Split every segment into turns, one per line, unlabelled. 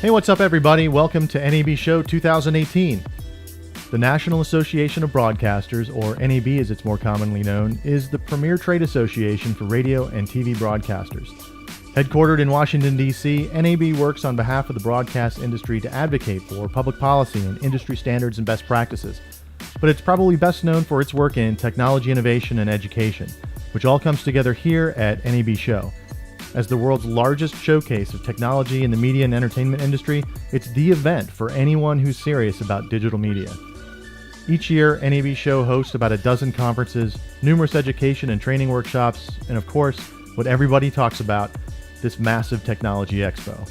Hey, what's up everybody? Welcome to NAB Show 2018. The National Association of Broadcasters, or NAB as it's more commonly known, is the premier trade association for radio and TV broadcasters. Headquartered in Washington, D.C., NAB works on behalf of the broadcast industry to advocate for public policy and industry standards and best practices. But it's probably best known for its work in technology innovation and education, which all comes together here at NAB Show. As the world's largest showcase of technology in the media and entertainment industry, it's the event for anyone who's serious about digital media. Each year, NAB Show hosts about a dozen conferences, numerous education and training workshops, and of course, what everybody talks about, this massive technology expo.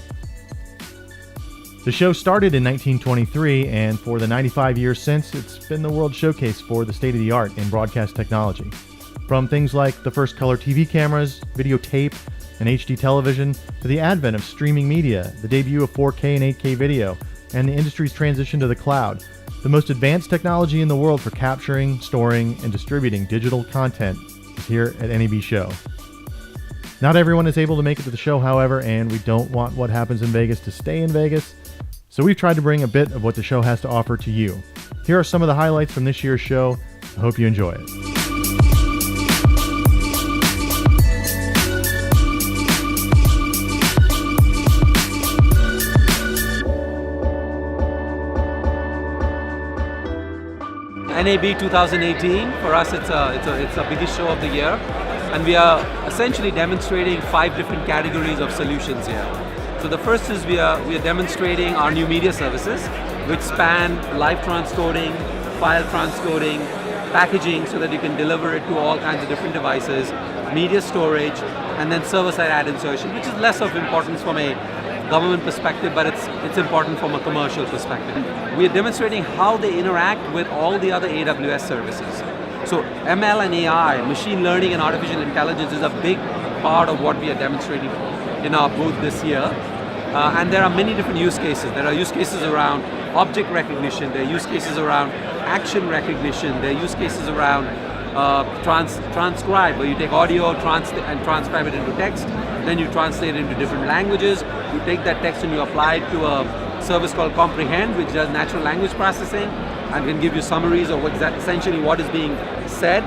The show started in 1923, and for the 95 years since, it's been the world showcase for the state-of-the-art in broadcast technology. From things like the first color TV cameras, videotape, and HD television, to the advent of streaming media, the debut of 4K and 8K video, and the industry's transition to the cloud, the most advanced technology in the world for capturing, storing, and distributing digital content is here at NAB Show. Not everyone is able to make it to the show, however, and we don't want what happens in Vegas to stay in Vegas, so we've tried to bring a bit of what the show has to offer to you. Here are some of the highlights from this year's show. I hope you enjoy it.
NAB 2018, for us it's the biggest show of the year, and we are essentially demonstrating 5 different categories of solutions here. So the first is we are demonstrating our new media services, which span live transcoding, file transcoding, packaging so that you can deliver it to all kinds of different devices, media storage, and then server-side ad insertion, which is less of importance from a government perspective, but it's important from a commercial perspective. We are demonstrating how they interact with all the other AWS services. So ML and AI, machine learning and artificial intelligence, is a big part of what we are demonstrating in our booth this year. And there are many different use cases. There are use cases around object recognition, there are use cases around action recognition, there are use cases around transcribe, where you take audio and transcribe it into text, then you translate it into different languages, you take that text and you apply it to a service called Comprehend, which does natural language processing and can give you summaries of essentially what is being said.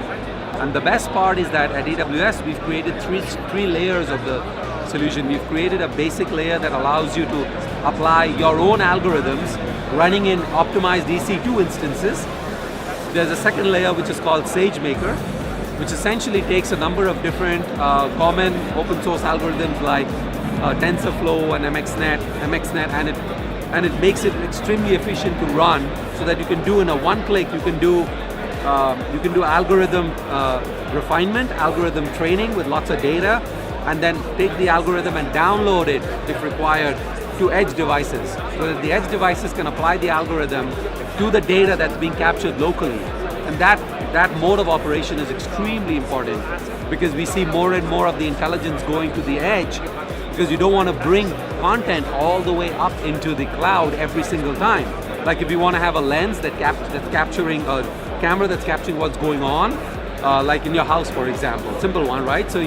And the best part is that at AWS we've created three layers of the solution. We've created a basic layer that allows you to apply your own algorithms running in optimized EC2 instances. There's a second layer which is called SageMaker, which essentially takes a number of different common open source algorithms like TensorFlow and MXNet, and it makes it extremely efficient to run, so that you can do in a one-click. You can do algorithm refinement, algorithm training with lots of data, and then take the algorithm and download it, if required, to edge devices, so that the edge devices can apply the algorithm to the data that's being captured locally. And that mode of operation is extremely important, because we see more and more of the intelligence going to the edge, because you don't want to bring content all the way up into the cloud every single time. Like if you want to have a lens that's capturing a camera that's capturing what's going on, like in your house, for example, simple one, right? So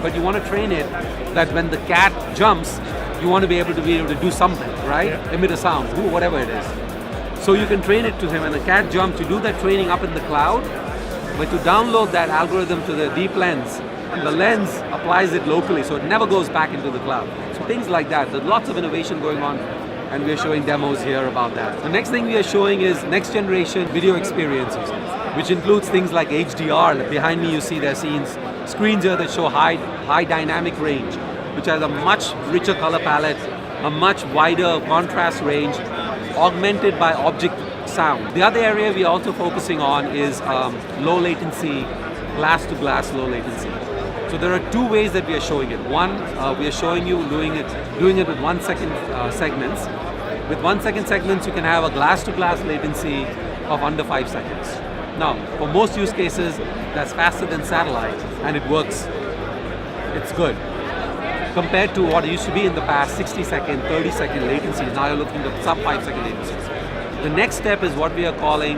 but you want to train it that when the cat jumps, you want to be able to do something, right? Yeah. Emit a sound, do whatever it is. So you can train it to him, and the cat jumps, you do that training up in the cloud, but you download that algorithm to the deep lens, and the lens applies it locally, so it never goes back into the cloud. So things like that. There's lots of innovation going on, and we're showing demos here about that. The next thing we are showing is next generation video experiences, which includes things like HDR. Behind me you see there are screens here that show high dynamic range, which has a much richer color palette, a much wider contrast range, augmented by object sound. The other area we are also focusing on is low latency, glass-to-glass low latency. So there are 2 ways that we are showing it. One, we are showing you doing it with 1 second segments. With 1 second segments, you can have a glass-to-glass latency of under 5 seconds. Now, for most use cases, that's faster than satellite, and it works. It's good. compared to what it used to be in the past, 60-second, 30-second latencies. Now you're looking at sub 5-second latencies. The next step is what we are calling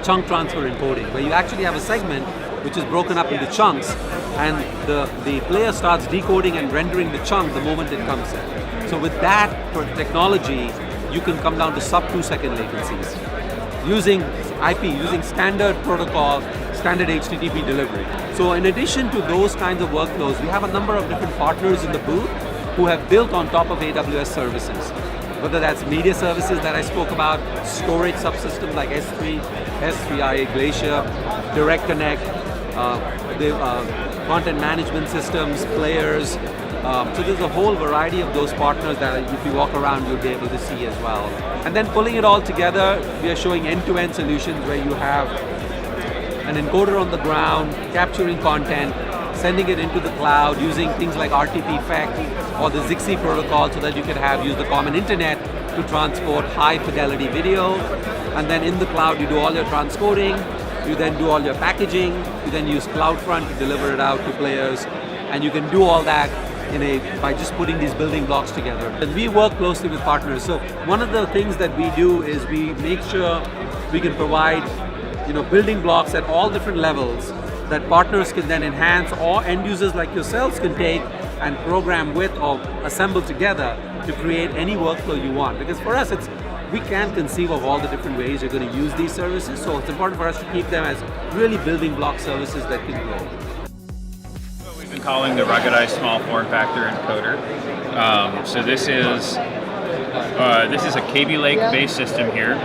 chunk transfer encoding, where you actually have a segment which is broken up into chunks, and the player starts decoding and rendering the chunk the moment it comes in. So with that technology, you can come down to sub 2-second latencies using IP, using standard protocol, standard HTTP delivery. So in addition to those kinds of workflows, we have a number of different partners in the booth who have built on top of AWS services. Whether that's media services that I spoke about, storage subsystems like S3, Glacier, Direct Connect, content management systems, players. So there's a whole variety of those partners that if you walk around, you'll be able to see as well. And then pulling it all together, we are showing end-to-end solutions where you have an encoder on the ground, capturing content, sending it into the cloud using things like RTP-FEC or the ZigSee protocol so that you can use the common internet to transport high fidelity video. And then in the cloud, you do all your transcoding, you then do all your packaging, you then use CloudFront to deliver it out to players, and you can do all that by just putting these building blocks together. And we work closely with partners. So one of the things that we do is we make sure we can provide building blocks at all different levels that partners can then enhance, or end users like yourselves can take and program with or assemble together to create any workflow you want. Because for us, we can't conceive of all the different ways you're going to use these services, so it's important for us to keep them as really building block services that can grow.
What we've been calling the ruggedized small form factor encoder. So this is a Kaby Lake based system here.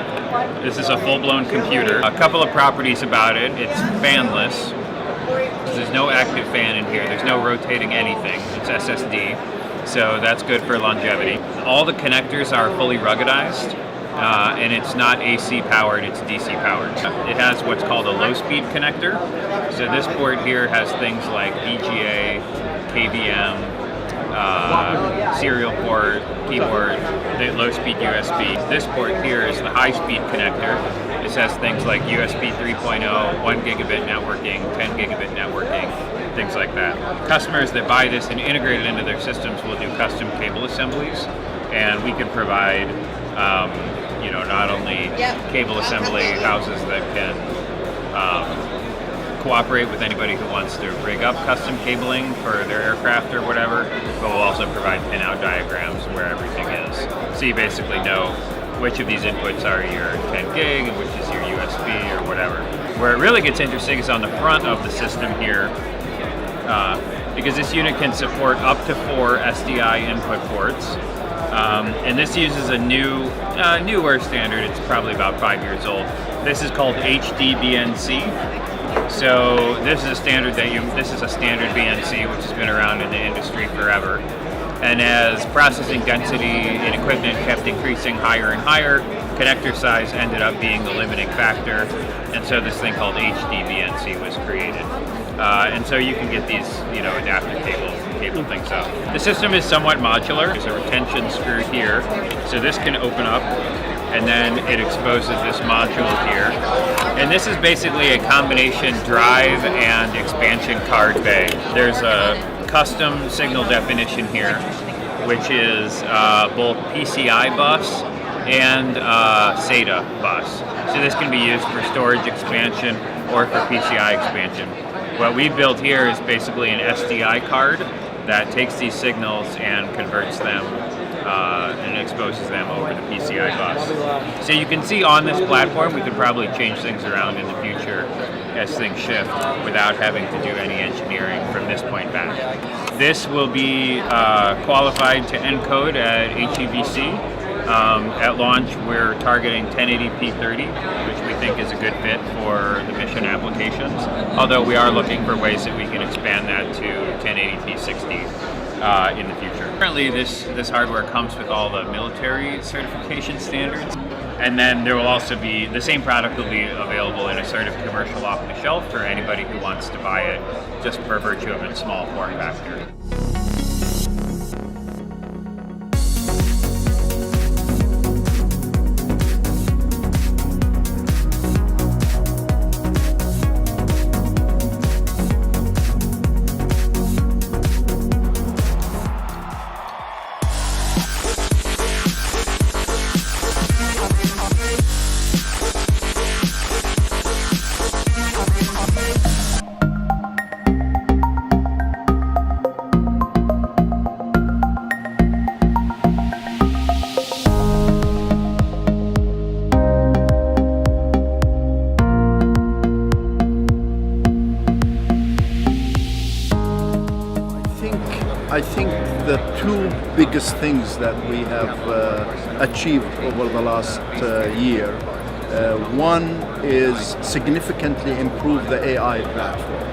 This is a full-blown computer. A couple of properties about it: it's fanless. There's no active fan in here. There's no rotating anything. It's SSD, so that's good for longevity. All the connectors are fully ruggedized, and it's not AC powered, it's DC powered. It has what's called a low-speed connector. So this board here has things like VGA, KVM, serial port, keyboard, the low-speed USB. This port here is the high-speed connector. This has things like USB 3.0, 1 gigabit networking, 10 gigabit networking, things like that. Customers that buy this and integrate it into their systems will do custom cable assemblies, and we can provide, not only cable assembly houses that can cooperate with anybody who wants to rig up custom cabling for their aircraft or whatever, but we'll also provide pinout diagrams where everything is. So you basically know which of these inputs are your 10 gig and which is your USB or whatever. Where it really gets interesting is on the front of the system here, because this unit can support up to 4 SDI input ports. And this uses a newer standard. It's probably about 5 years old. This is called HDBNC. So this is a standard BNC which has been around in the industry forever. And as processing density in equipment kept increasing higher and higher, connector size ended up being the limiting factor. And so this thing called HDBNC was created. And so you can get these, adapter cable things up. The system is somewhat modular. There's a retention screw here. So this can open up, and then it exposes this module here. And this is basically a combination drive and expansion card bay. There's a custom signal definition here, which is both PCI bus and SATA bus. So this can be used for storage expansion or for PCI expansion. What we've built here is basically an SDI card that takes these signals and converts them and exposes them over the PCI bus. So you can see on this platform we could probably change things around in the future as things shift without having to do any engineering from this point back. This will be qualified to encode at HEVC. At launch, we're targeting 1080p 30, which we think is a good fit for the mission applications, although we are looking for ways that we can expand that to 1080p 60 in the future. Currently, this hardware comes with all the military certification standards, and then there will also be, the same product will be available in a sort of commercial off-the-shelf for anybody who wants to buy it, just per virtue of its small form factor.
I think the two biggest things that we have achieved over the last year, one is significantly improve the AI platform.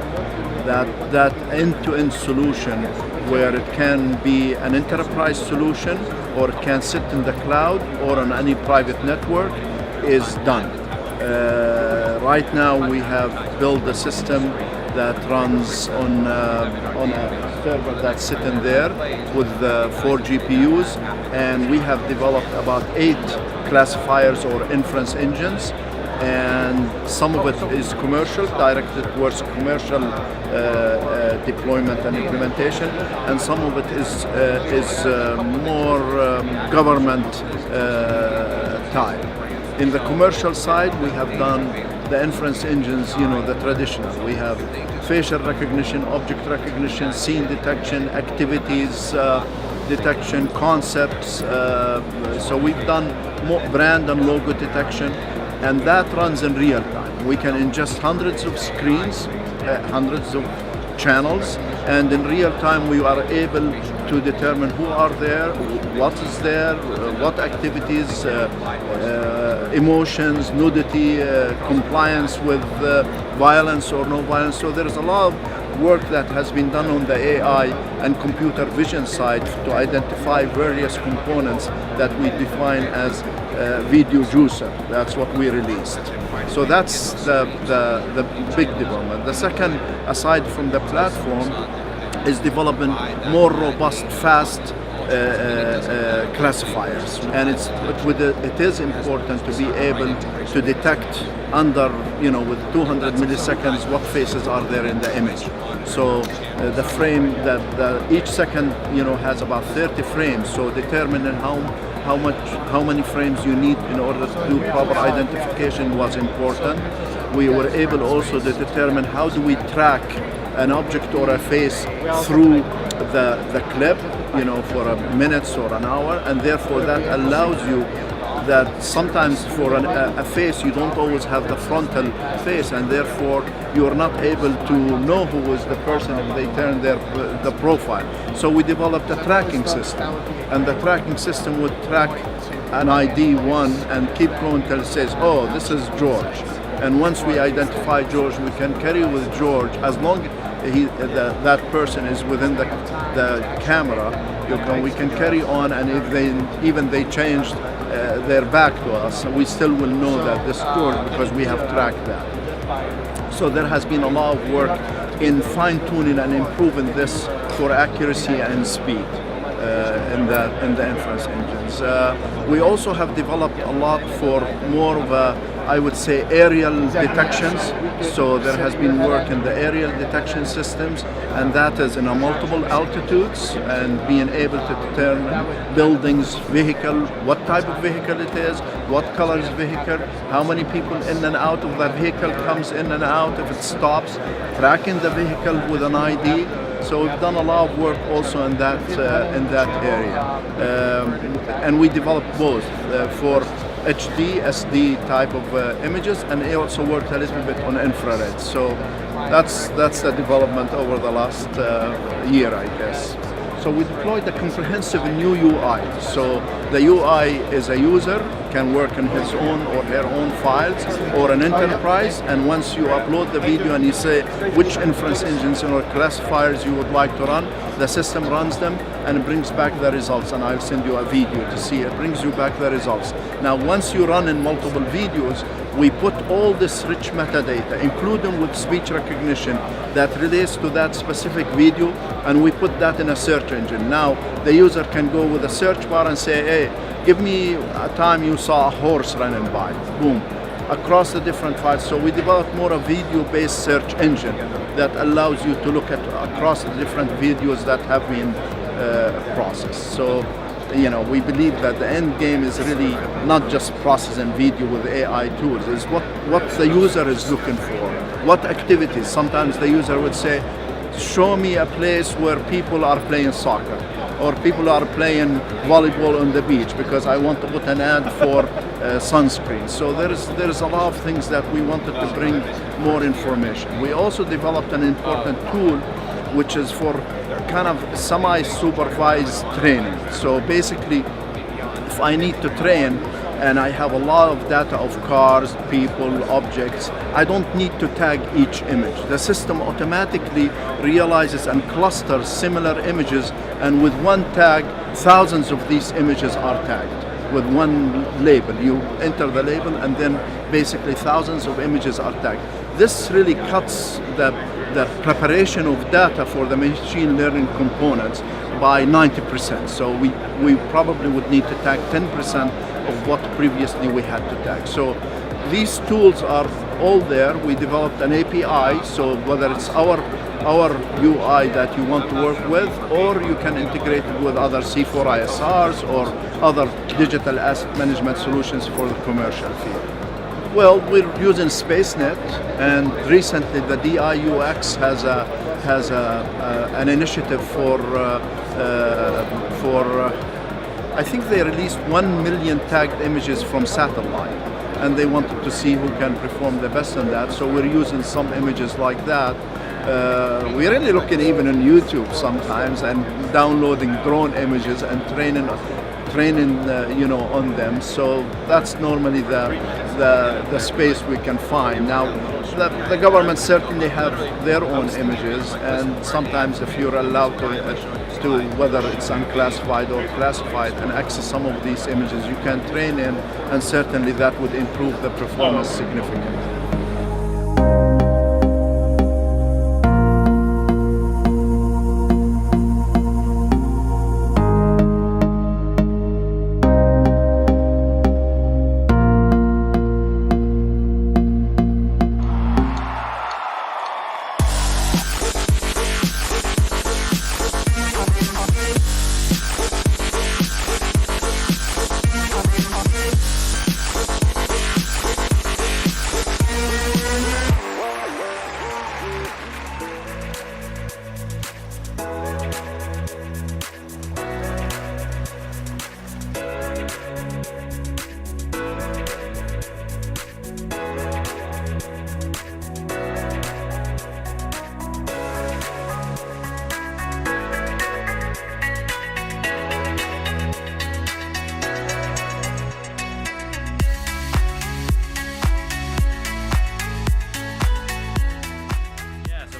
That end-to-end solution where it can be an enterprise solution or it can sit in the cloud or on any private network is done. Right now we have built a system that runs on a server that's sitting there with 4 GPUs, and we have developed about 8 classifiers or inference engines, and some of it is commercial, directed towards commercial deployment and implementation, and some of it is more government type. In the commercial side, we have done the inference engines, the traditional. We have facial recognition, object recognition, scene detection, activities detection, concepts. So we've done more brand and logo detection, and that runs in real time. We can ingest hundreds of screens, hundreds of channels, and in real time we are able to determine who are there, what is there, what activities, emotions, nudity, compliance with violence or no violence. So there is a lot of work that has been done on the AI and computer vision side to identify various components that we define as video juicer. That's what we released. So that's the big development. The second, aside from the platform, is developing more robust, fast classifiers. And it is important to be able to detect under, with 200 milliseconds what faces are there in the image. So the frame, each second, has about 30 frames. So determining how many frames you need in order to do proper identification was important. We were able also to determine how do we track an object or a face through the clip, for a minute or an hour, and therefore that allows you that sometimes for a face you don't always have the frontal face, and therefore you are not able to know who is the person if they turn the profile. So we developed a tracking system, and the tracking system would track an ID one and keep going until it says, oh, this is George. And once we identify George, we can carry with George as long that person is within the camera. We can carry on, and if they changed their back to us, we still will know that this is George because we have tracked that. So there has been a lot of work in fine-tuning and improving this for accuracy and speed in the inference engines. We also have developed a lot for more of I would say aerial detections. So there has been work in the aerial detection systems, and that is in a multiple altitudes and being able to determine buildings, vehicle, what type of vehicle it is, what color is vehicle, how many people in and out of the vehicle comes in and out if it stops, tracking the vehicle with an ID. So we've done a lot of work also in that area, and we developed both for HD, SD type of images, and it also worked a little bit on infrared. So that's the development over the last year, I guess. So we deployed a comprehensive new UI. So the UI is a user can work on his own or her own files, or an enterprise, and once you upload the video and you say which inference engines or classifiers you would like to run, the system runs them and brings back the results, and I'll send you a video to see it brings you back the results. Now once you run in multiple videos, we put all this rich metadata, including with speech recognition, that relates to that specific video, and we put that in a search engine. Now the user can go with a search bar and say, hey, give me a time you saw a horse running by, boom, across the different files. So we developed more a video-based search engine that allows you to look at across the different videos that have been processed. So we believe that the end game is really not just processing video with AI tools, is what the user is looking for, what activities. Sometimes the user would say, show me a place where people are playing soccer, or people are playing volleyball on the beach, because I want to put an ad for sunscreen. So there's a lot of things that we wanted to bring more information. We also developed an important tool which is for kind of semi-supervised training. So basically, if I need to train and I have a lot of data of cars, people, objects, I don't need to tag each image. The system automatically realizes and clusters similar images, and with one tag, thousands of these images are tagged with one label. You enter the label and then basically thousands of images are tagged. This really cuts the preparation of data for the machine learning components by 90%. So we probably would need to tag 10% of what previously we had to tag. So these tools are all there. We developed an API, so whether it's our UI that you want to work with, or you can integrate it with other C4 ISRs or other digital asset management solutions for the commercial field. Well, we're using SpaceNet, and recently the DIUX has an initiative for I think they released 1 million tagged images from satellite, and they wanted to see who can perform the best on that. So we're using some images like that. We're really looking even on YouTube sometimes and downloading drone images and training on them. So that's normally the space we can find. Now, the government certainly have their own images, and sometimes if you're allowed to whether it's unclassified or classified and access some of these images, you can train in, and certainly that would improve the performance significantly.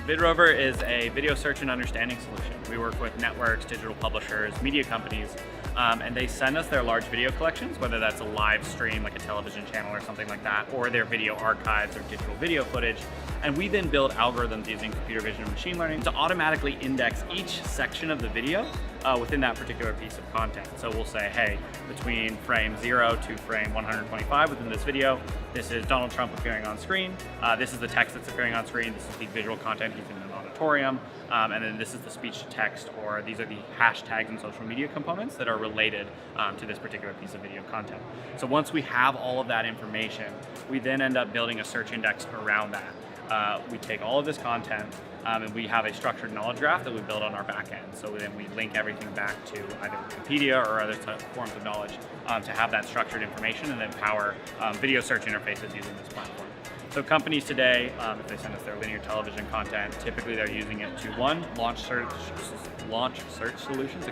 VidRovr is a video search and understanding solution. We work with networks, digital publishers, media companies, and they send us their large video collections, whether that's a live stream like a television channel or something like that, or their video archives or digital video footage. And we then build algorithms using computer vision and machine learning to automatically index each section of the video within that particular piece of content. So we'll say, hey, between frame 0 to frame 125 within this video, this is Donald Trump appearing on screen, this is the text that's appearing on screen, this is the visual content, he's in an auditorium, and then this is the speech to text, or these are the hashtags and social media components that are related to this particular piece of video content. So once we have all of that information, we then end up building a search index around that. We take all of this content and we have a structured knowledge graph that we build on our back end. So then we link everything back to either Wikipedia or other forms of knowledge to have that structured information and then power video search interfaces using this platform. So companies today, if they send us their linear television content, typically they're using it to launch search solutions,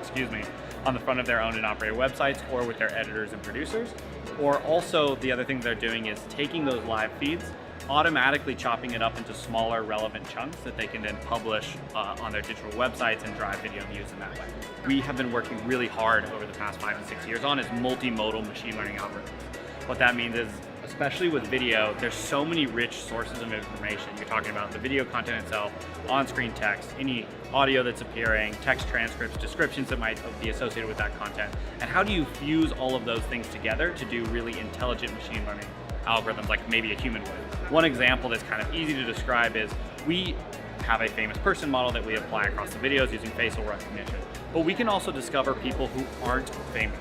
on the front of their owned and operated websites or with their editors and producers. Or also the other thing they're doing is taking those live feeds, automatically chopping it up into smaller relevant chunks that they can then publish on their digital websites and drive video views in that way. We have been working really hard over the past 5 to 6 years on is multimodal machine learning algorithms. What that means is, especially with video, there's so many rich sources of information. You're talking about the video content itself, on-screen text, any audio that's appearing, text transcripts, descriptions that might be associated with that content. And how do you fuse all of those things together to do really intelligent machine learning algorithms like maybe a human would? One example that's kind of easy to describe is we have a famous person model that we apply across the videos using facial recognition. But we can also discover people who aren't famous.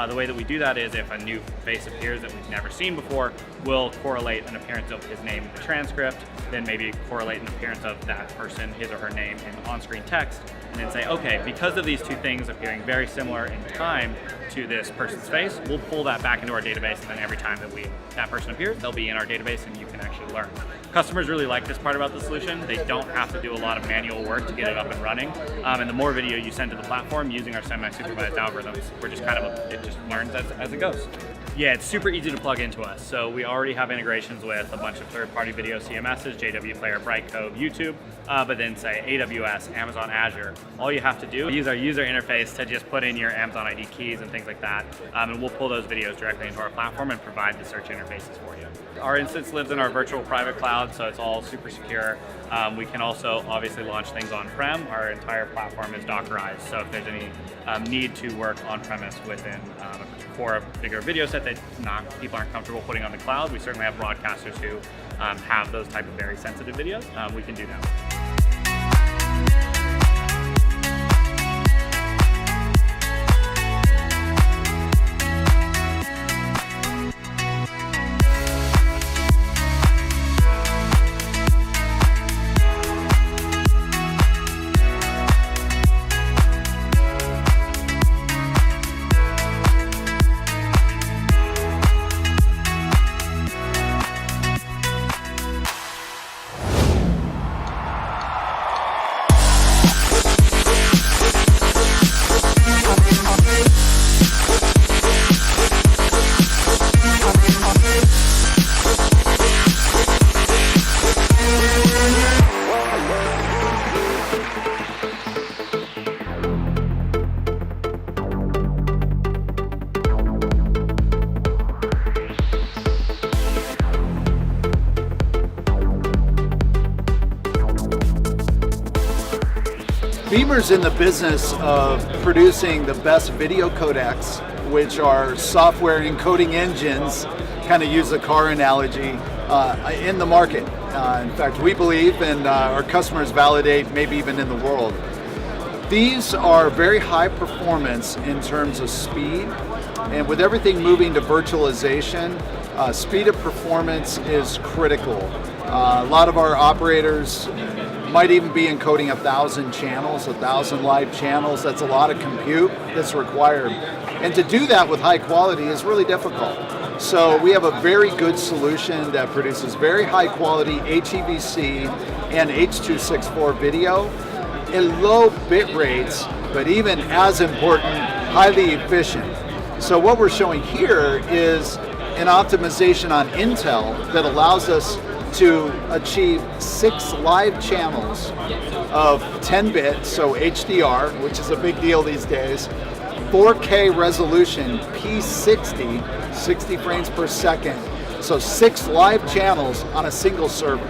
The way that we do that is if a new face appears that we've never seen before, we'll correlate an appearance of his name in the transcript, then maybe correlate an appearance of that person, his or her name, in on-screen text, and then say, okay, because of these two things appearing very similar in time to this person's face, we'll pull that back into our database, and then every time that that person appears, they'll be in our database and you can actually learn. Customers really like this part about the solution. They don't have to do a lot of manual work to get it up and running. And the more video you send to the platform using our semi-supervised algorithms, we're just it just learns as it goes. Yeah, it's super easy to plug into us. So we already have integrations with a bunch of third-party video CMSs, JW Player, Brightcove, YouTube, but then say AWS, Amazon Azure. All you have to do is use our user interface to just put in your Amazon ID keys and things like that, and we'll pull those videos directly into our platform and provide the search interfaces for you. Our instance lives in our virtual private cloud, so it's all super secure. We can also obviously launch things on-prem. Our entire platform is Dockerized, so if there's any need to work on-premise within for a bigger video set that people aren't comfortable putting on the cloud, we certainly have broadcasters who have those type of very sensitive videos. We can do that.
Beamr's in the business of producing the best video codecs, which are software encoding engines, kind of use a car analogy, in the market. In fact, we believe, and our customers validate, maybe even in the world. These are very high performance in terms of speed, and with everything moving to virtualization, speed of performance is critical. A lot of our operators might even be encoding 1,000 channels, 1,000 live channels. That's a lot of compute that's required. And to do that with high quality is really difficult. So we have a very good solution that produces very high quality HEVC and H.264 video in low bit rates, but even as important, highly efficient. So what we're showing here is an optimization on Intel that allows us to achieve 6 live channels of 10-bit, so HDR, which is a big deal these days, 4K resolution, P60, 60 frames per second, so 6 live channels on a single server,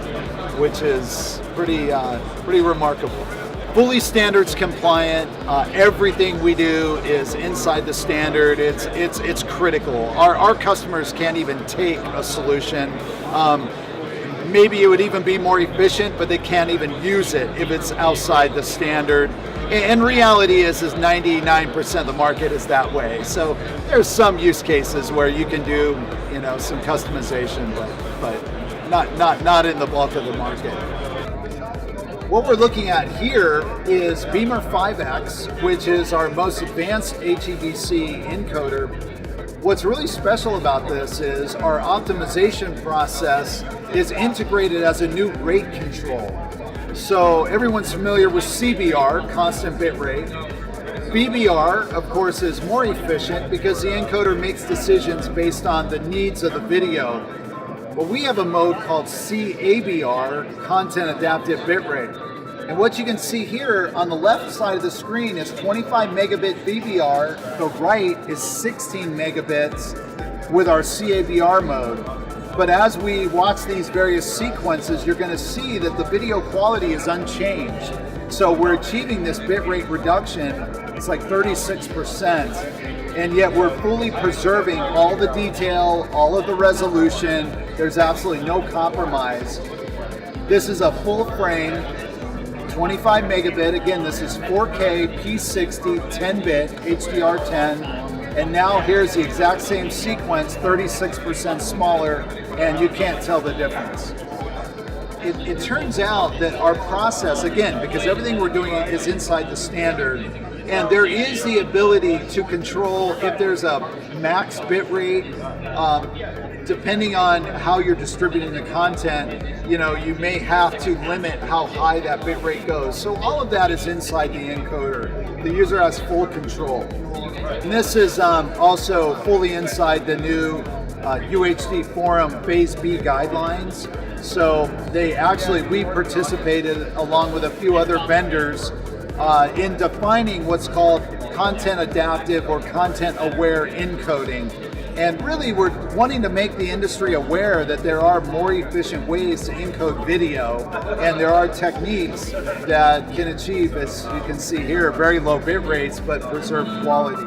which is pretty remarkable. Fully standards compliant. Everything we do is inside the standard. It's critical. Our customers can't even take a solution. Maybe it would even be more efficient, but they can't even use it if it's outside the standard. And reality is 99% of the market is that way. So there's some use cases where you can do, some customization, but not in the bulk of the market. What we're looking at here is Beamr 5X, which is our most advanced HEVC encoder. What's really special about this is our optimization process is integrated as a new rate control. So everyone's familiar with CBR, constant bit rate. BBR, of course, is more efficient because the encoder makes decisions based on the needs of the video. But we have a mode called CABR, content adaptive bitrate. And what you can see here on the left side of the screen is 25 megabit BBR, the right is 16 megabits with our CABR mode. But as we watch these various sequences, you're going to see that the video quality is unchanged. So we're achieving this bitrate reduction, it's like 36%, and yet we're fully preserving all the detail, all of the resolution. There's absolutely no compromise. This is a full frame, 25 megabit. Again, this is 4K, P60, 10-bit, HDR10. And now here's the exact same sequence, 36% smaller, and you can't tell the difference.
it turns out that our process, again, because everything we're doing is inside the standard, and there is the ability to control if there's a max bit rate, depending on how you're distributing the content, you know, you may have to limit how high that bit rate goes. So all of that is inside the encoder. The user has full control. And this is also fully inside the new UHD Forum Phase B guidelines. So we participated along with a few other vendors in defining what's called content adaptive or content aware encoding. And really we're wanting to make the industry aware that there are more efficient ways to encode video, and there are techniques that can achieve, as you can see here, very low bit rates but preserve quality.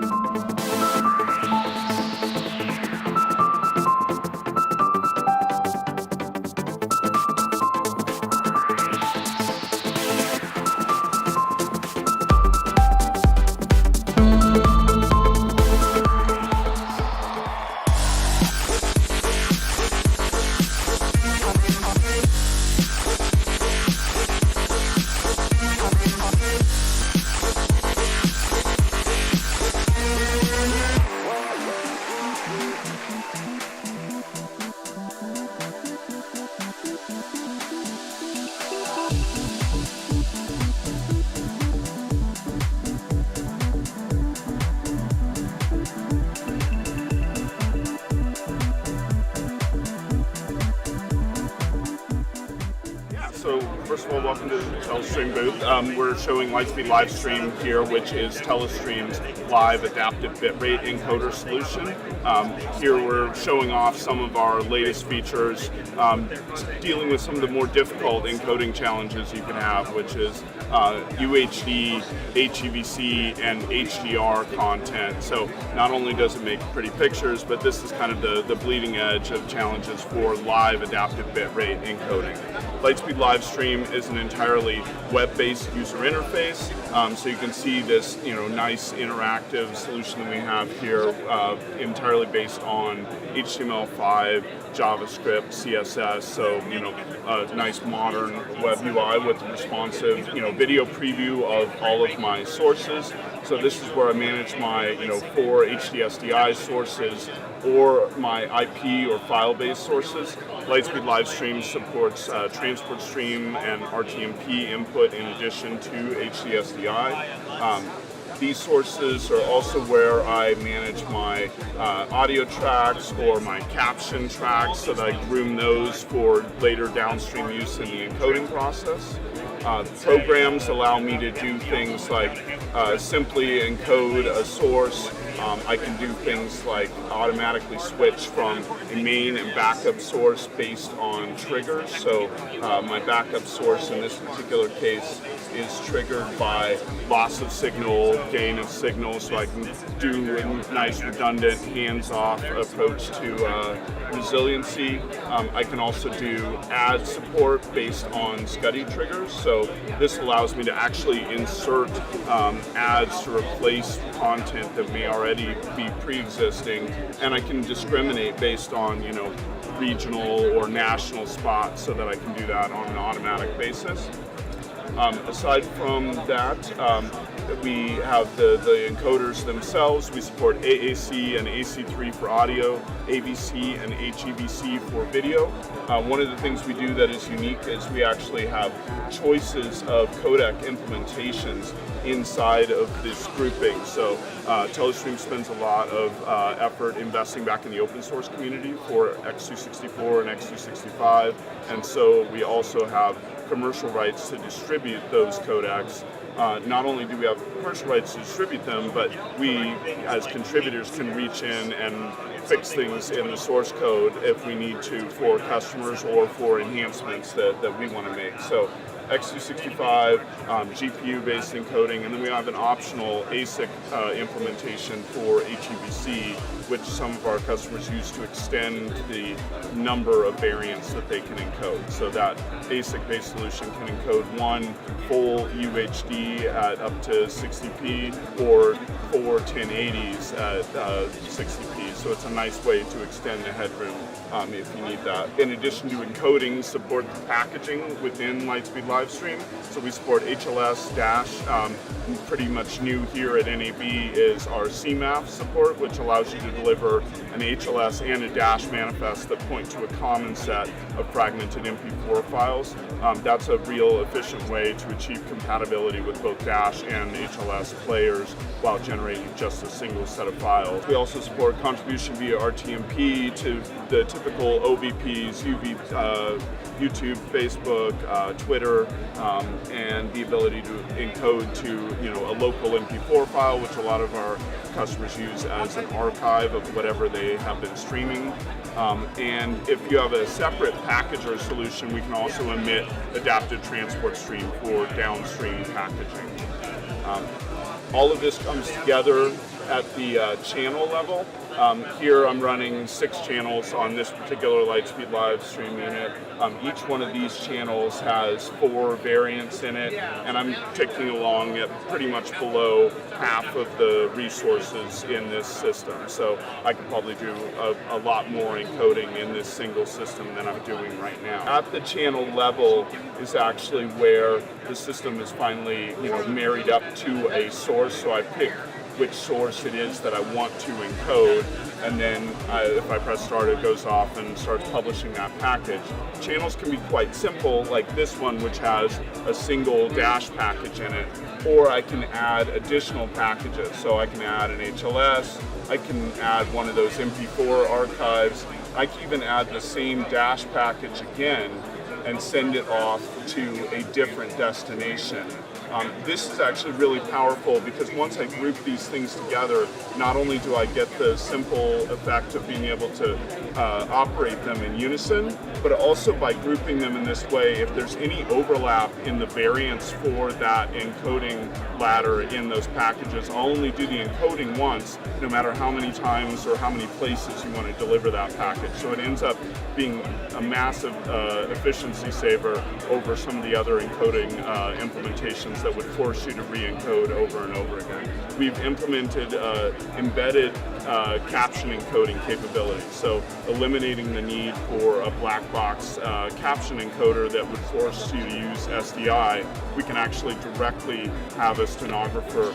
So first of all, welcome to the Telestream booth. We're showing Lightspeed Livestream here, which is Telestream's live adaptive bitrate encoder solution. Here we're showing off some of our latest features, dealing with some of the more difficult encoding challenges you can have, which is UHD, HEVC, and HDR content. So not only does it make pretty pictures, but this is kind of the bleeding edge of challenges for live adaptive bitrate encoding. Lightspeed Livestream is an entirely web-based user interface, so you can see this, nice interactive solution that we have here, entirely based on HTML5, JavaScript, CSS. So a nice modern web UI with responsive, video preview of all of my sources. So this is where I manage my, 4 HDSDI sources or my IP or file-based sources. Lightspeed Livestream supports transport stream and RTMP input in addition to HDSDI. These sources are also where I manage my audio tracks or my caption tracks, so that I groom those for later downstream use in the encoding process. Programs allow me to do things like simply encode a source. I can do things like automatically switch from a main and backup source based on triggers. So my backup source in this particular case is triggered by loss of signal, gain of signal, so I can do a nice redundant hands-off approach to resiliency. I can also do ad support based on Scality triggers. So this allows me to actually insert ads to replace content that may already be pre-existing, and I can discriminate based on regional or national spots, so that I can do that on an automatic basis. Aside from that, we have the encoders themselves. We support AAC and AC3 for audio, AVC and HEVC for video. One of the things we do that is unique is we actually have choices of codec implementations inside of this grouping. So Telestream spends a lot of effort investing back in the open source community for X264 and X265, and so we also have commercial rights to distribute those codecs. Not only do we have commercial rights to distribute them, but we as contributors can reach in and fix things in the source code if we need to for customers or for enhancements that we want to make. So x265 GPU-based encoding, and then we have an optional ASIC implementation for HEVC, which some of our customers use to extend the number of variants that they can encode. So that ASIC-based solution can encode one full UHD at up to 60p or 4 1080s at 60p. So it's a nice way to extend the headroom if you need that. In addition to encoding, support the packaging within Lightspeed Livestream. So we support HLS Dash. Pretty much new here at NAB is our CMAF support, which allows you to deliver an HLS and a Dash manifest that point to a common set of fragmented MP4 files. That's a real efficient way to achieve compatibility with both Dash and HLS players while generating just a single set of files. We also support contribution via RTMP to the typical OVPs, YouTube, Facebook, Twitter, and the ability to encode to a local MP4 file, which a lot of our customers use as an archive of whatever they have been streaming. And if you have a separate package or solution, we can also emit adaptive transport stream for downstream packaging. All of this comes together at the channel level. Here I'm running 6 channels on this particular Lightspeed Livestream unit. Each one of these channels has 4 variants in it, and I'm ticking along at pretty much below half of the resources in this system. So I could probably do a lot more encoding in this single system than I'm doing right now. At the channel level is actually where the system is finally married up to a source, so I pick which source it is that I want to encode, and then if I press start, it goes off and starts publishing that package. Channels can be quite simple, like this one, which has a single Dash package in it, or I can add additional packages. So I can add an HLS, I can add one of those MP4 archives, I can even add the same Dash package again and send it off to a different destination. This is actually really powerful because once I group these things together, not only do I get the simple effect of being able to operate them in unison, but also by grouping them in this way, if there's any overlap in the variants for that encoding ladder in those packages, I'll only do the encoding once, no matter how many times or how many places you want to deliver that package. So it ends up being a massive efficiency saver over some of the other encoding implementations that would force you to re-encode over and over again. We've implemented embedded caption encoding capabilities, so eliminating the need for a black box caption encoder that would force you to use SDI. We can actually directly have a stenographer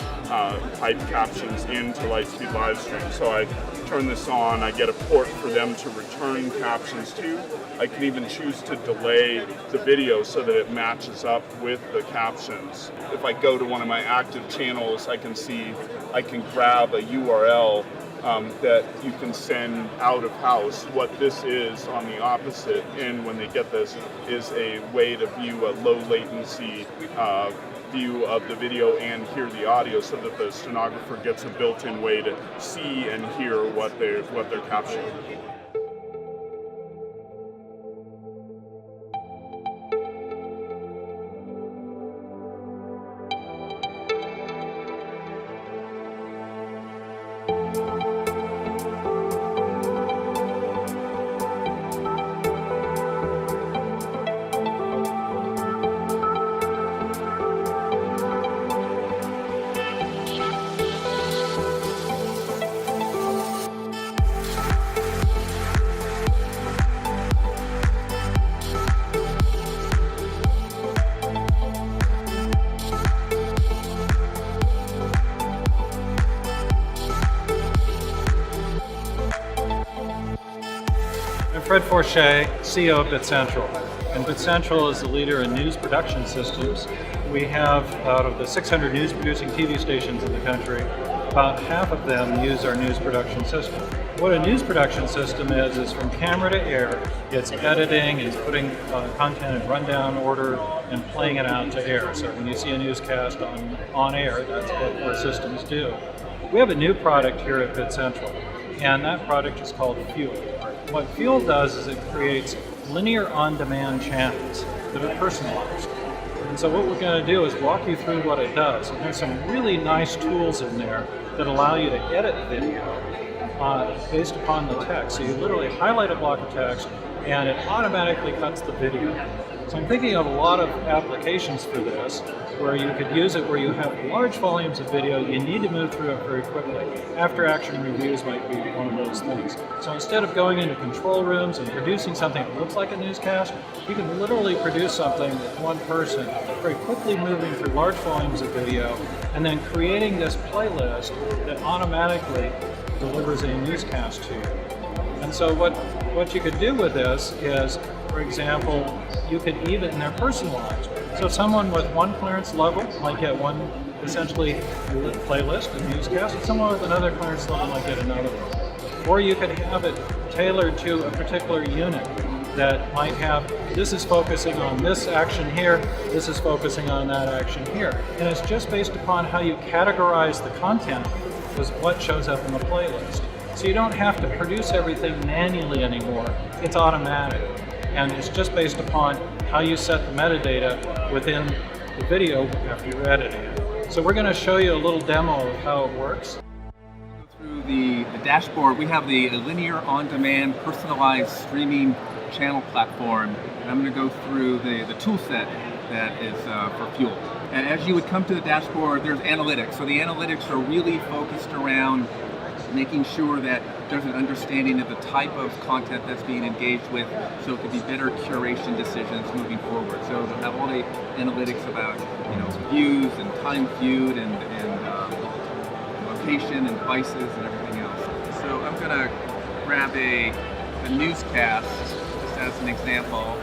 type captions into Lightspeed Livestream. So I turn this on, I get a port for them to return captions to. I can even choose to delay the video so that it matches up with the captions. If I go to one of my active channels, I can see I can grab a URL that you can send out of house. What this is on the opposite end when they get this is a way to view a low latency view of the video and hear the audio, so that the stenographer gets a built-in way to see and hear what they're capturing.
Fred Forche, CEO of Bitcentral. And Bitcentral is the leader in news production systems. We have, out of the 600 news producing TV stations in the country, about half of them use our news production system. What a news production system is from camera to air. It's editing, it's putting content in rundown order and playing it out to air. So when you see a newscast on air, that's what our systems do. We have a new product here at Bitcentral, and that product is called Fuel. What Fuel does is it creates linear on-demand channels that are personalized. And so what we're going to do is walk you through what it does. And there's some really nice tools in there that allow you to edit video based upon the text. So you literally highlight a block of text and it automatically cuts the video. So I'm thinking of a lot of applications for this where you could use it where you have large volumes of video, you need to move through it very quickly. After action reviews might be one of those things. So instead of going into control rooms and producing something that looks like a newscast, you can literally produce something with one person, very quickly moving through large volumes of video, and then creating this playlist that automatically delivers a newscast to you. And so what you could do with this is, for example, you could even, they're personalized. So someone with one clearance level might get one essentially playlist, a newscast, and someone with another clearance level might get another one. Or you could have it tailored to a particular unit that might have, this is focusing on this action here, this is focusing on that action here. And it's just based upon how you categorize the content was what shows up in the playlist. So you don't have to produce everything manually anymore, it's automatic. And it's just based upon how you set the metadata within the video after you're editing it. So we're going to show you a little demo of how it works.
Through the dashboard, we have the linear on-demand personalized streaming channel platform. And I'm going to go through the tool set that is for Fuel. And as you would come to the dashboard, there's analytics. So the analytics are really focused around making sure that there's an understanding of the type of content that's being engaged with, so it could be better curation decisions moving forward. So they'll have all the analytics about, views and time viewed and location and devices and everything else. So I'm going to grab a newscast just as an example.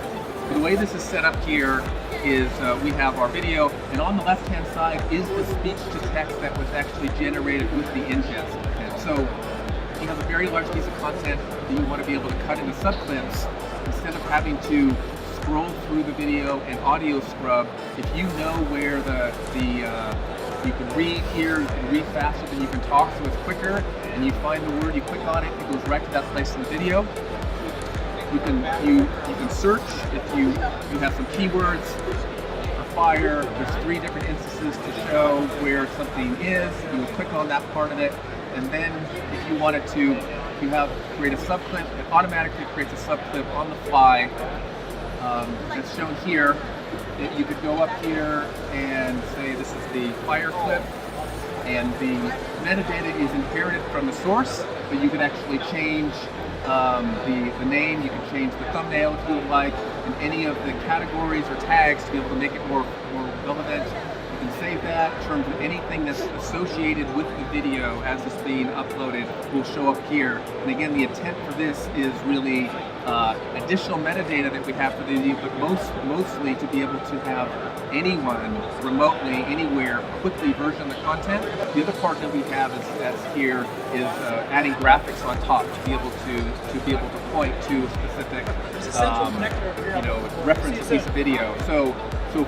The way this is set up here is we have our video, and on the left-hand side is the speech-to-text that was actually generated with the ingest. So you have a very large piece of content that you want to be able to cut into subclips. Instead of having to scroll through the video and audio scrub, if you know where you can read here, you can read faster than you can talk, so it's quicker, and you find the word, you click on it, it goes right to that place in the video. You can search if you have some keywords for fire. There's 3 different instances to show where something is. You would click on that part of it, and then if you wanted to, create a subclip, it automatically creates a subclip on the fly. That's shown here. You could go up here and say this is the fire clip, and the metadata is inherited from the source, but you could actually change the name, you can change the thumbnail if you would like, and any of the categories or tags to be able to make it more relevant. You can save that. In terms of anything that's associated with the video as it's being uploaded will show up here. And again, the intent for this is really additional metadata that we have for the video, but mostly to be able to have anyone remotely, anywhere, quickly version the content. The other part that we have is here is adding graphics on top to be able to point to a specific reference piece of video. So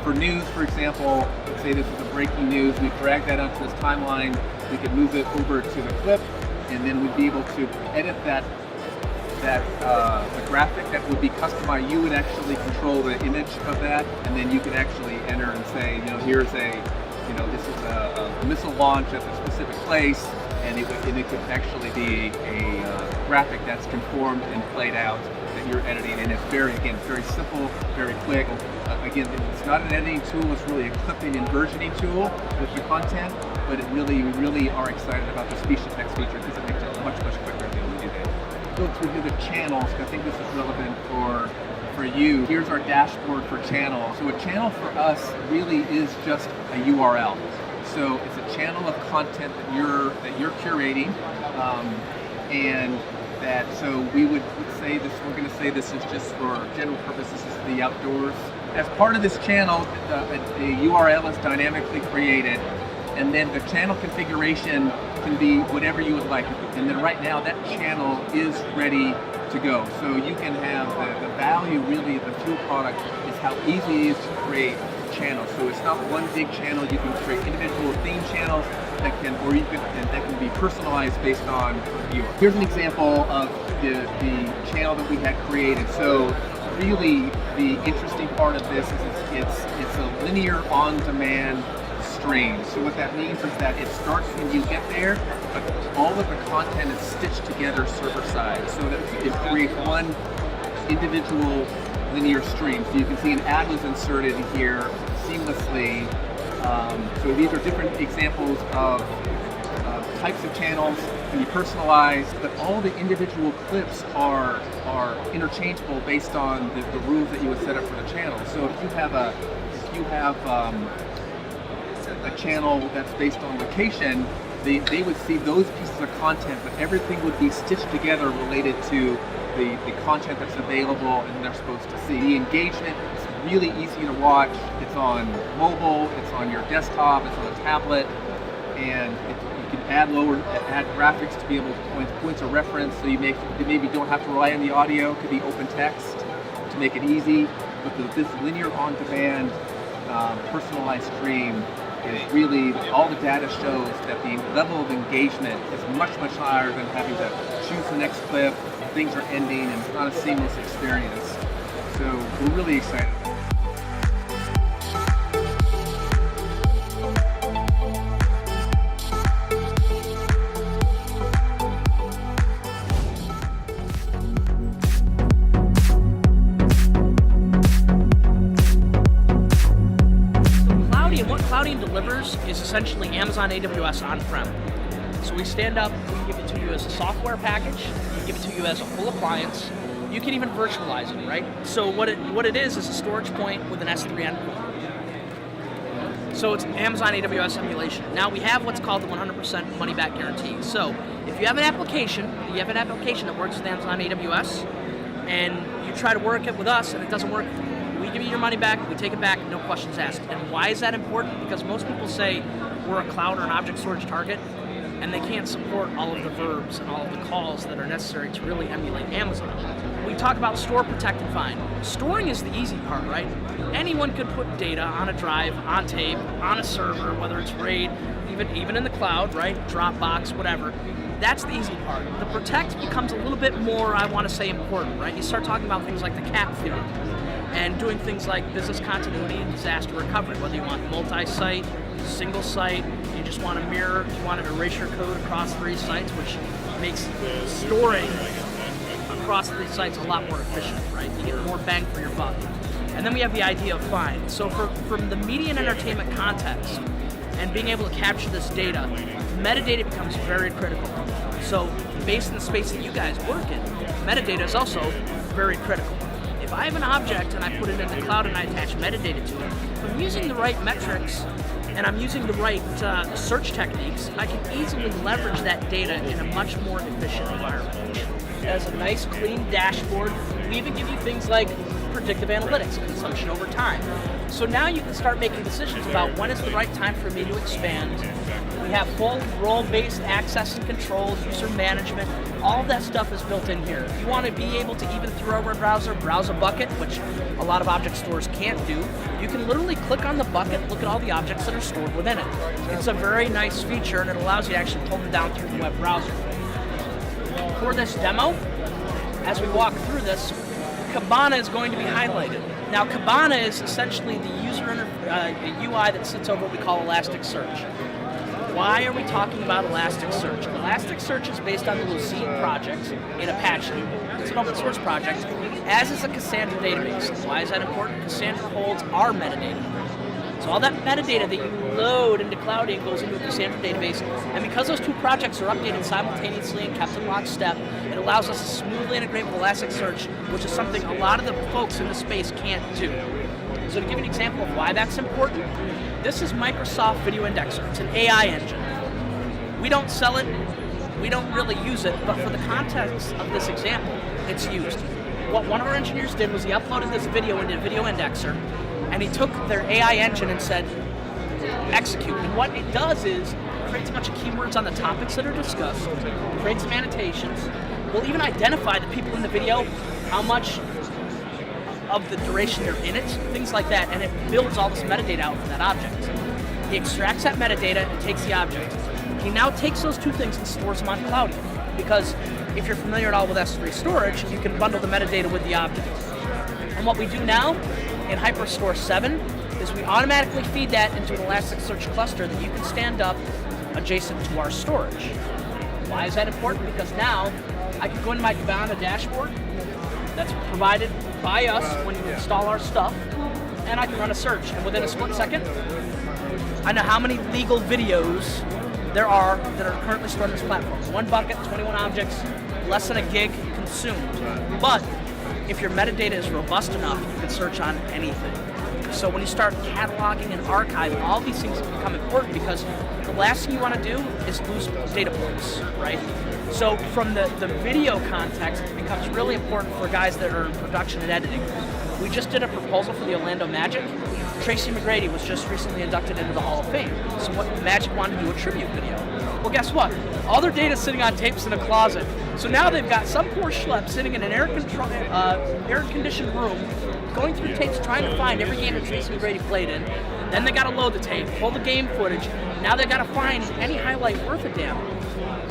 for news, for example, let's say this is a breaking news, we drag that onto this timeline, we could move it over to the clip, and then we'd be able to edit the graphic that would be customized. You would actually control the image of that, and then you could actually enter and say, here's this is a missile launch at a specific place, and it could actually be a graphic that's conformed and played out that you're editing, and it's very simple, very quick. Again, it's not an editing tool, it's really a clipping and versioning tool with the content, but we really are excited about the speech-to-text feature because it makes it much quicker to be able to do that. Go through the channels, because I think this is relevant for you. Here's our dashboard for channels. So a channel for us really is just a URL. So it's a channel of content that you're curating, and so we would say this. We're going to say this is just for general purposes. This is the outdoors. As part of this channel, the URL is dynamically created, and then the channel configuration can be whatever you would like. And then right now, that channel is ready to go. So you can have the value really of the Fuel product is how easy it is to create channels. So it's not one big channel. You can create individual theme channels that can be personalized based on you. Here's an example of the channel that we had created. So really the interesting part of this is it's it's a linear on-demand stream. So what that means is that it starts when you get there, but all of the content is stitched together server-side, so that it creates one individual linear stream. So you can see an ad was inserted here seamlessly. So these are different examples of types of channels can be personalized, but all the individual clips are interchangeable based on the rules that you would set up for the channel. So if you have a channel that's based on location, they would see those pieces of content, but everything would be stitched together related to the content that's available and they're supposed to see. The engagement is really easy to watch. It's on mobile, it's on your desktop, it's on a tablet, and you can add graphics to be able to points of reference, so you maybe don't have to rely on the audio. It could be open text to make it easy. But this linear on-demand personalized stream is really, all the data shows that the level of engagement is much, much higher than having to choose the next clip, things are ending, and it's not a seamless experience. So we're really excited.
Cloudian delivers is essentially Amazon AWS on-prem. So we stand up, we give it to you as a software package, we give it to you as a full appliance. You can even virtualize it, right? So what it is a storage point with an S3 endpoint. So it's Amazon AWS emulation. Now we have what's called the 100% money back guarantee. So if you have an application that works with Amazon AWS, and you try to work it with us and it doesn't work, we give you your money back, we take it back, no questions asked. And why is that important? Because most people say we're a cloud or an object storage target, and they can't support all of the verbs and all of the calls that are necessary to really emulate Amazon. We talk about store, protect, and find. Storing is the easy part, right? Anyone could put data on a drive, on tape, on a server, whether it's RAID, even in the cloud, right? Dropbox, whatever. That's the easy part. The protect becomes a little bit more, I want to say, important, right? You start talking about things like the CAP theory, and doing things like business continuity and disaster recovery, whether you want multi-site, single site, you just want to mirror, you want to erase your code across 3 sites, which makes storing across 3 sites a lot more efficient, right? You get more bang for your buck. And then we have the idea of find. So from the media and entertainment context and being able to capture this data, metadata becomes very critical. So based on the space that you guys work in, metadata is also very critical. If I have an object and I put it in the cloud and I attach metadata to it, if I'm using the right metrics and I'm using the right search techniques, I can easily leverage that data in a much more efficient environment. It has a nice, clean dashboard. We even give you things like predictive analytics, consumption over time. So now you can start making decisions about when is the right time for me to expand. We have full role-based access and control, user management. All of that stuff is built in here. If you want to be able to even through our browser, browse a bucket, which a lot of object stores can't do, you can literally click on the bucket, look at all the objects that are stored within it. It's a very nice feature, and it allows you to actually pull them down through the web browser. For this demo, as we walk through this, Kibana is going to be highlighted. Now, Kibana is essentially the UI that sits over what we call Elasticsearch. Why are we talking about Elasticsearch? Elasticsearch is based on the Lucene project in Apache. It's an open source project, as is a Cassandra database. Why is that important? Cassandra holds our metadata. So all that metadata that you load into Cloudian goes into a Cassandra database, and because those 2 projects are updated simultaneously and kept in lockstep, it allows us to smoothly integrate with Elasticsearch, which is something a lot of the folks in the space can't do. So to give you an example of why that's important, this is Microsoft Video Indexer. It's an AI engine. We don't sell it, we don't really use it, but for the context of this example, it's used. What one of our engineers did was he uploaded this video into Video Indexer, and he took their AI engine and said, execute. And what it does is, it creates a bunch of keywords on the topics that are discussed, creates some annotations, will even identify the people in the video, how much of the duration they're in it, things like that, and it builds all this metadata out for that object. He extracts that metadata and takes the object. He now takes those 2 things and stores them on Cloudian, because if you're familiar at all with S3 storage, you can bundle the metadata with the object. And what we do now in Hyperstore 7 is we automatically feed that into an Elasticsearch cluster that you can stand up adjacent to our storage. Why is that important? Because now I can go into my Kibana dashboard that's provided by us when you install our stuff, and I can run a search, and within a split second, I know how many legal videos there are that are currently stored on this platform. 1 bucket, 21 objects, less than a gig consumed. But if your metadata is robust enough, you can search on anything. So when you start cataloging and archiving, all these things become important because the last thing you want to do is lose data points, right? So from the video context, it becomes really important for guys that are in production and editing. We just did a proposal for the Orlando Magic. Tracy McGrady was just recently inducted into the Hall of Fame. So what Magic wanted to do a tribute video. Well, guess what? All their data's sitting on tapes in a closet. So now they've got some poor schlep sitting in an air-conditioned room, going through tapes, trying to find every game that Tracy McGrady played in. Then they got to load the tape, pull the game footage. Now they got to find any highlight worth a damn.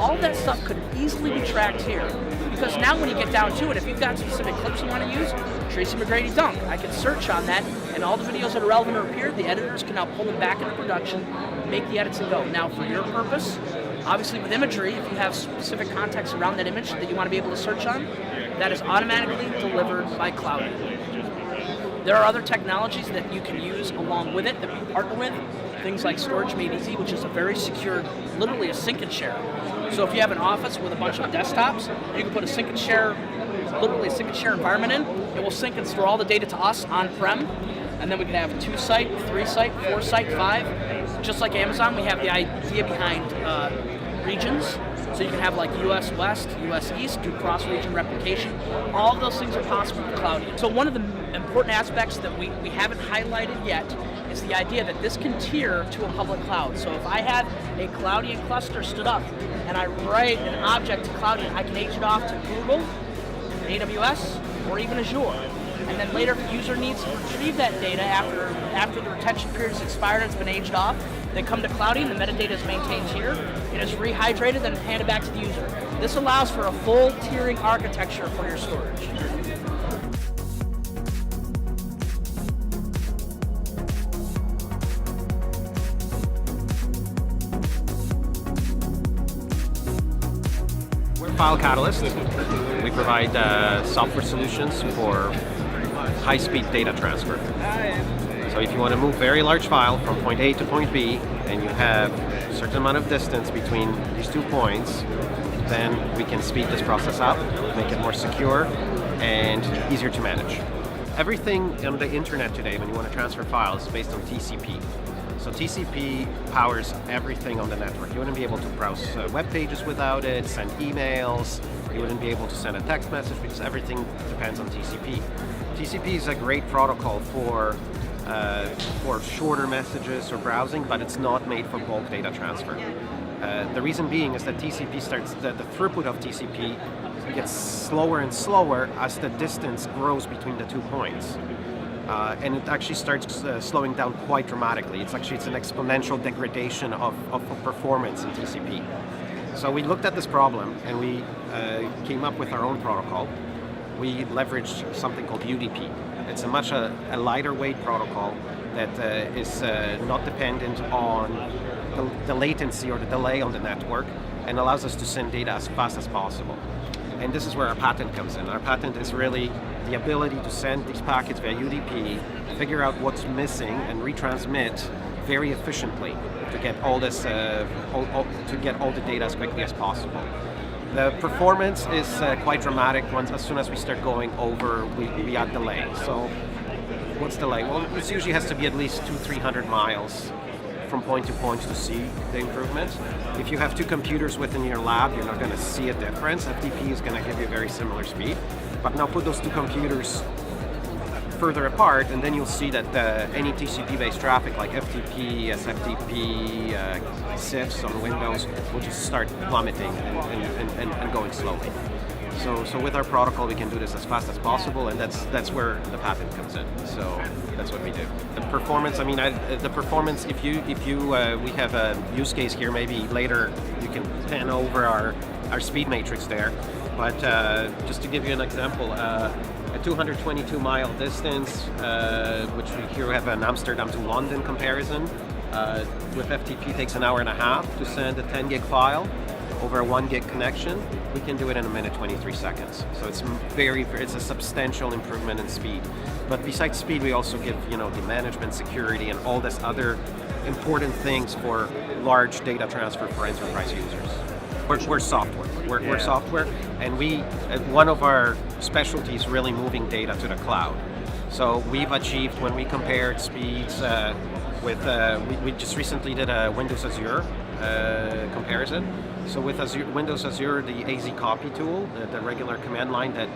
All of that stuff could easily be tracked here. Because now when you get down to it, if you've got specific clips you want to use, Tracy McGrady dunk, I can search on that, and all the videos that are relevant or appear, the editors can now pull them back into production, make the edits and go. Now for your purpose, obviously with imagery, if you have specific context around that image that you want to be able to search on, that is automatically delivered by Cloudian. There are other technologies that you can use along with it that we partner with, things like Storage Made Easy, which is a very secure, literally a sync and share. So if you have an office with a bunch of desktops, you can put a sync and share, literally a sync and share environment in. It will sync and store all the data to us on-prem, and then we can have 2-site, 3-site, 4-site, 5. Just like Amazon, we have the idea behind regions. So you can have like US West, US East, do cross-region replication. All of those things are possible with Cloudian. So one of the important aspects that we haven't highlighted yet is the idea that this can tier to a public cloud. So if I have a Cloudian cluster stood up and I write an object to Cloudian, I can age it off to Google, AWS, or even Azure. And then later, if the user needs to retrieve that data after the retention period has expired and it's been aged off, they come to Cloudian, the metadata is maintained here, it is rehydrated, then handed back to the user. This allows for a full tiering architecture for your storage.
We're File Catalyst. We provide software solutions for high-speed data transfer. So if you want to move very large file from point A to point B, and you have a certain amount of distance between these 2 points, then we can speed this process up, make it more secure and easier to manage. Everything on the internet today, when you want to transfer files, is based on TCP. So TCP powers everything on the network. You wouldn't be able to browse web pages without it, send emails, you wouldn't be able to send a text message because everything depends on TCP. TCP is a great protocol for shorter messages or browsing, but it's not made for bulk data transfer. The reason being is that TCP starts, the throughput of TCP gets slower and slower as the distance grows between the 2 points. And it actually starts slowing down quite dramatically. It's an exponential degradation of performance in TCP. So we looked at this problem and we came up with our own protocol. We leveraged something called UDP. It's a lighter weight protocol that is not dependent on the latency or the delay on the network and allows us to send data as fast as possible. And this is where our patent comes in. Our patent is really the ability to send these packets via UDP, figure out what's missing, and retransmit very efficiently to get all this, to get all the data as quickly as possible. The performance is quite dramatic as soon as we start going over, we add delay. So what's delay? Well, this usually has to be at least 200-300 miles from point to point to see the improvement. If you have 2 computers within your lab, you're not going to see a difference. FTP is going to give you a very similar speed. But now put those 2 computers further apart, and then you'll see that any TCP-based traffic like FTP, SFTP, CIFS on Windows will just start plummeting and going slowly. So with our protocol, we can do this as fast as possible, and that's where the patent comes in. So that's what we do. The performance, we have a use case here. Maybe later you can pan over our speed matrix there. But just to give you an example, a 222-mile distance, which here we have an Amsterdam to London comparison, with FTP takes an hour and a half to send a 10 gig file over a 1 gig connection. We can do it in 1:23 seconds. So it's a substantial improvement in speed. But besides speed, we also give the management, security, and all this other important things for large data transfer for enterprise users. We're software. We're software, and one of our specialties really moving data to the cloud. So we've achieved, when we compared speeds we just recently did a Windows Azure comparison. So with Windows Azure, the AZ copy tool, the regular command line that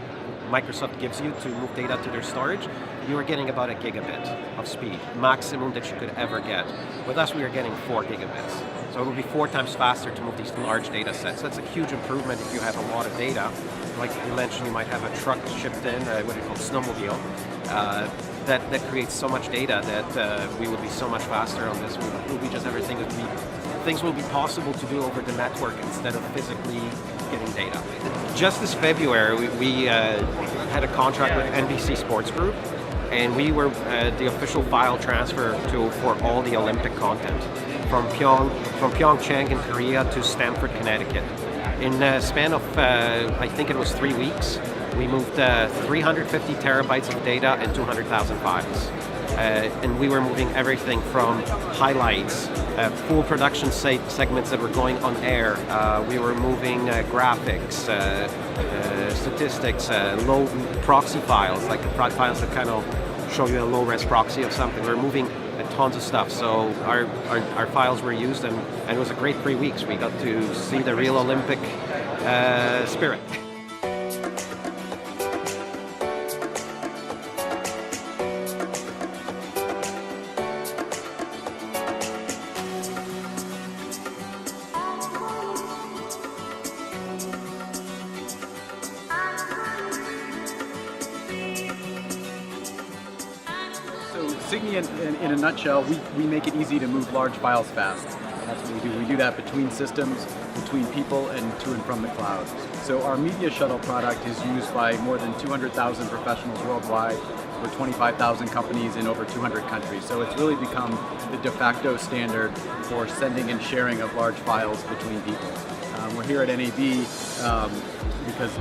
Microsoft gives you to move data to their storage, you are getting about a gigabit of speed, maximum that you could ever get. With us, we are getting 4 gigabits. So it will be 4 times faster to move these large data sets. That's a huge improvement if you have a lot of data. Like you mentioned, you might have a truck shipped in, what do you call snowmobile. That creates so much data that we will be so much faster on this. Will be just everything things will be possible to do over the network instead of physically getting data. Just this February, we had a contract with NBC Sports Group, and we were the official file transfer tool for all the Olympic content from Pyeongchang in Korea to Stamford, Connecticut. In a span of, I think it was 3 weeks, we moved 350 terabytes of data and 200,000 files. And we were moving everything from highlights, full production segments that were going on air. We were moving graphics, statistics, low proxy files, like files that kind of show you a low-res proxy of something. We were moving tons of stuff. So our files were used, and it was a great 3 weeks. We got to see the real Olympic spirit.
Signiant, in a nutshell, we make it easy to move large files fast. That's what we do. We do that between systems, between people, and to and from the cloud. So our Media Shuttle product is used by more than 200,000 professionals worldwide, over 25,000 companies in over 200 countries. So it's really become the de facto standard for sending and sharing of large files between people. We're here at NAB because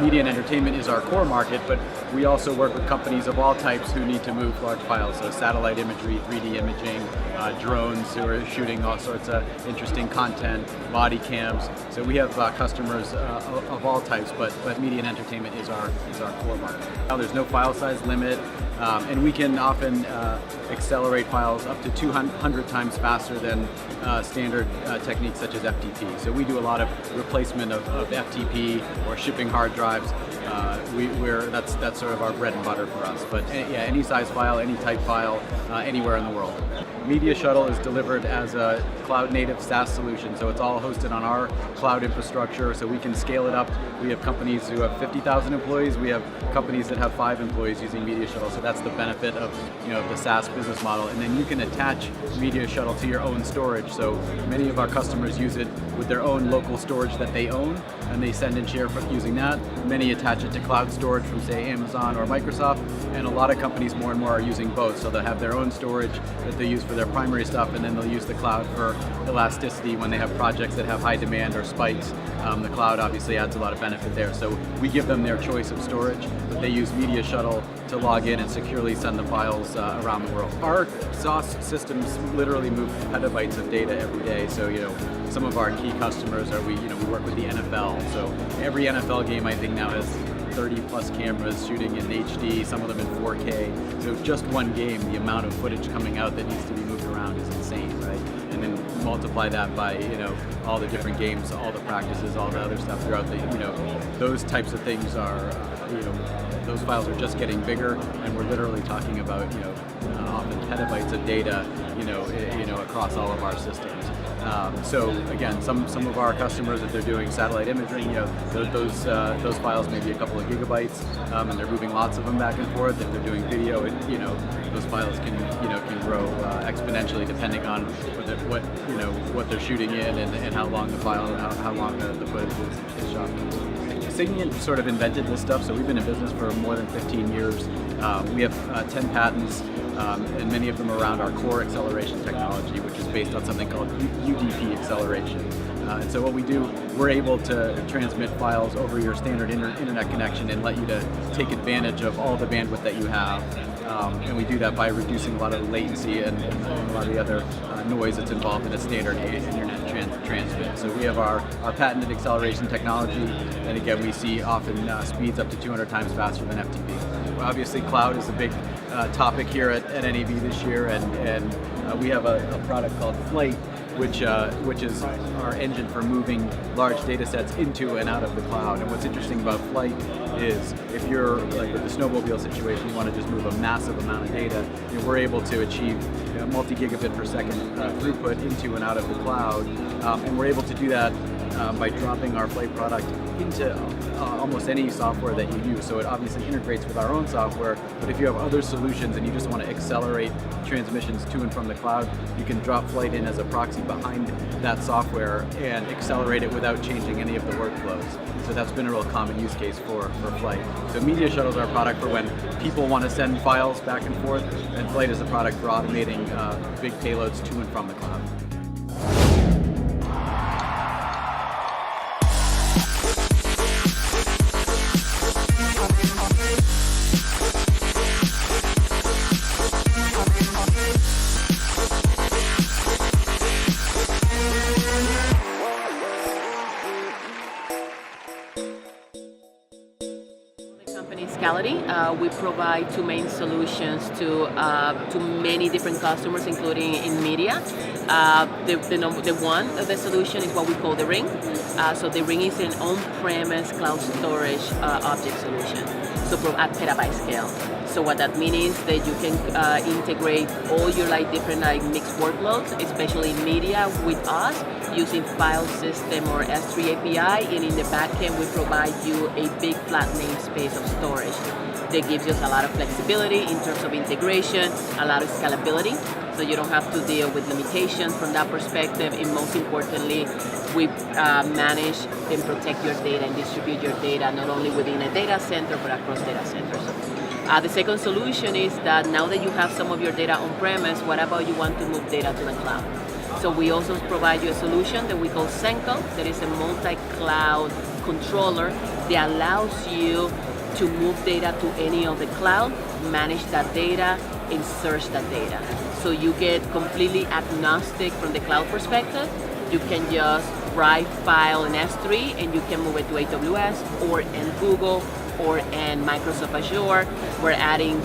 media and entertainment is our core market, but we also work with companies of all types who need to move large files. So satellite imagery, 3D imaging, drones who are shooting all sorts of interesting content, body cams. So we have customers of all types, but media and entertainment is our core market. Now there's no file size limit, and we can often accelerate files up to 200 times faster than standard techniques such as FTP. So we do a lot of replacement of FTP or shipping hard drives. That's sort of our bread and butter for us. But yeah, any size file, any type file, anywhere in the world. Media Shuttle is delivered as a cloud-native SaaS solution, so it's all hosted on our cloud infrastructure, so we can scale it up. We have companies who have 50,000 employees. We have companies that have 5 employees using Media Shuttle, so that's the benefit of the SaaS business model. And then you can attach Media Shuttle to your own storage. So many of our customers use it with their own local storage that they own, and they send and share using that. Many attach it to cloud storage from, say, Amazon or Microsoft, and a lot of companies more and more are using both. So they'll have their own storage that they use for their primary stuff, and then they'll use the cloud for elasticity when they have projects that have high demand or spikes. The cloud obviously adds a lot of benefit there. So we give them their choice of storage, but they use Media Shuttle to log in and securely send the files around the world. Our SaaS systems literally move petabytes of data every day. So some of our key customers are we work with the NFL. So every NFL game I think now has 30 plus cameras shooting in HD, some of them in 4K. So just one game, the amount of footage coming out that needs to be moved around is insane, right? And then multiply that by all the different games, all the practices, all the other stuff throughout the those types of things are those files are just getting bigger, and we're literally talking about often petabytes of data across all of our systems. So again, some of our customers, if they're doing satellite imaging, those files may be a couple of gigabytes, and they're moving lots of them back and forth. If they're doing video, those files can grow exponentially depending on what they're shooting in and how long the file, how long the footage is shot. Signiant sort of invented this stuff, so we've been in business for more than 15 years. We have 10 patents, and many of them around our core acceleration technology, which is based on something called UDP acceleration. And so what we do, we're able to transmit files over your standard internet connection and let you to take advantage of all the bandwidth that you have. And we do that by reducing a lot of the latency and a lot of the other noise that's involved in a standard internet transmit. So we have our patented acceleration technology, and again, we see often speeds up to 200 times faster than FTP. Obviously, cloud is a big topic here at NAB this year, and we have a product called Flight, which is our engine for moving large data sets into and out of the cloud. And what's interesting about Flight is if you're, like with the snowmobile situation, you want to just move a massive amount of data, we're able to achieve multi-gigabit per second throughput into and out of the cloud. And we're able to do that by dropping our Flight product into almost any software that you use. So it obviously integrates with our own software, but if you have other solutions and you just want to accelerate transmissions to and from the cloud, you can drop Flight in as a proxy behind that software and accelerate it without changing any of the workflows. So that's been a real common use case for Flight. So Media Shuttle is our product for when people want to send files back and forth, and Flight is a product for automating big payloads to and from the cloud.
Scality. We provide two main solutions to many different customers, including in media. The solution is what we call the Ring. So the Ring is an on-premise cloud storage object solution, so at petabyte scale. So what that means is that you can integrate all your different mixed workloads, especially in media, with us using file system or S3 API, and in the backend we provide you a big flat namespace of storage that gives us a lot of flexibility in terms of integration, a lot of scalability, so you don't have to deal with limitations from that perspective, and most importantly, we manage and protect your data and distribute your data not only within a data center but across data centers. The second solution is that now that you have some of your data on-premise, what about you want to move data to the cloud? So we also provide you a solution that we call Senko, that is a multi-cloud controller that allows you to move data to any of the cloud, manage that data, and search that data. So you get completely agnostic from the cloud perspective. You can just write file in S3 and you can move it to AWS or in Google or in Microsoft Azure. We're adding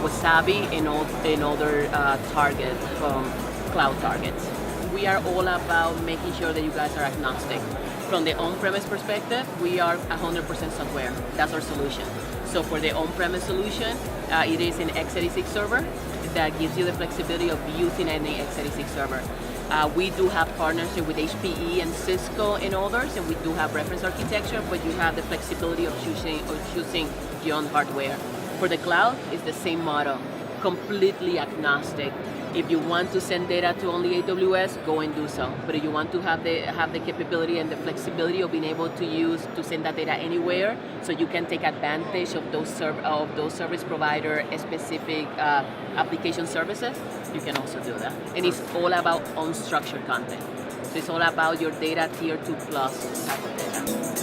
Wasabi and other target from cloud targets. We are all about making sure that you guys are agnostic. From the on-premise perspective, we are 100% software. That's our solution. So for the on-premise solution, it is an x86 server that gives you the flexibility of using any x86 server. We do have partnership with HPE and Cisco and others, and we do have reference architecture, but you have the flexibility of choosing your own hardware. For the cloud, it's the same model, completely agnostic. If you want to send data to only AWS, go and do so. But if you want to have the capability and the flexibility of being able to send that data anywhere, so you can take advantage of those service provider specific application services, you can also do that. And it's all about unstructured content. So it's all about your data tier 2 plus type of data.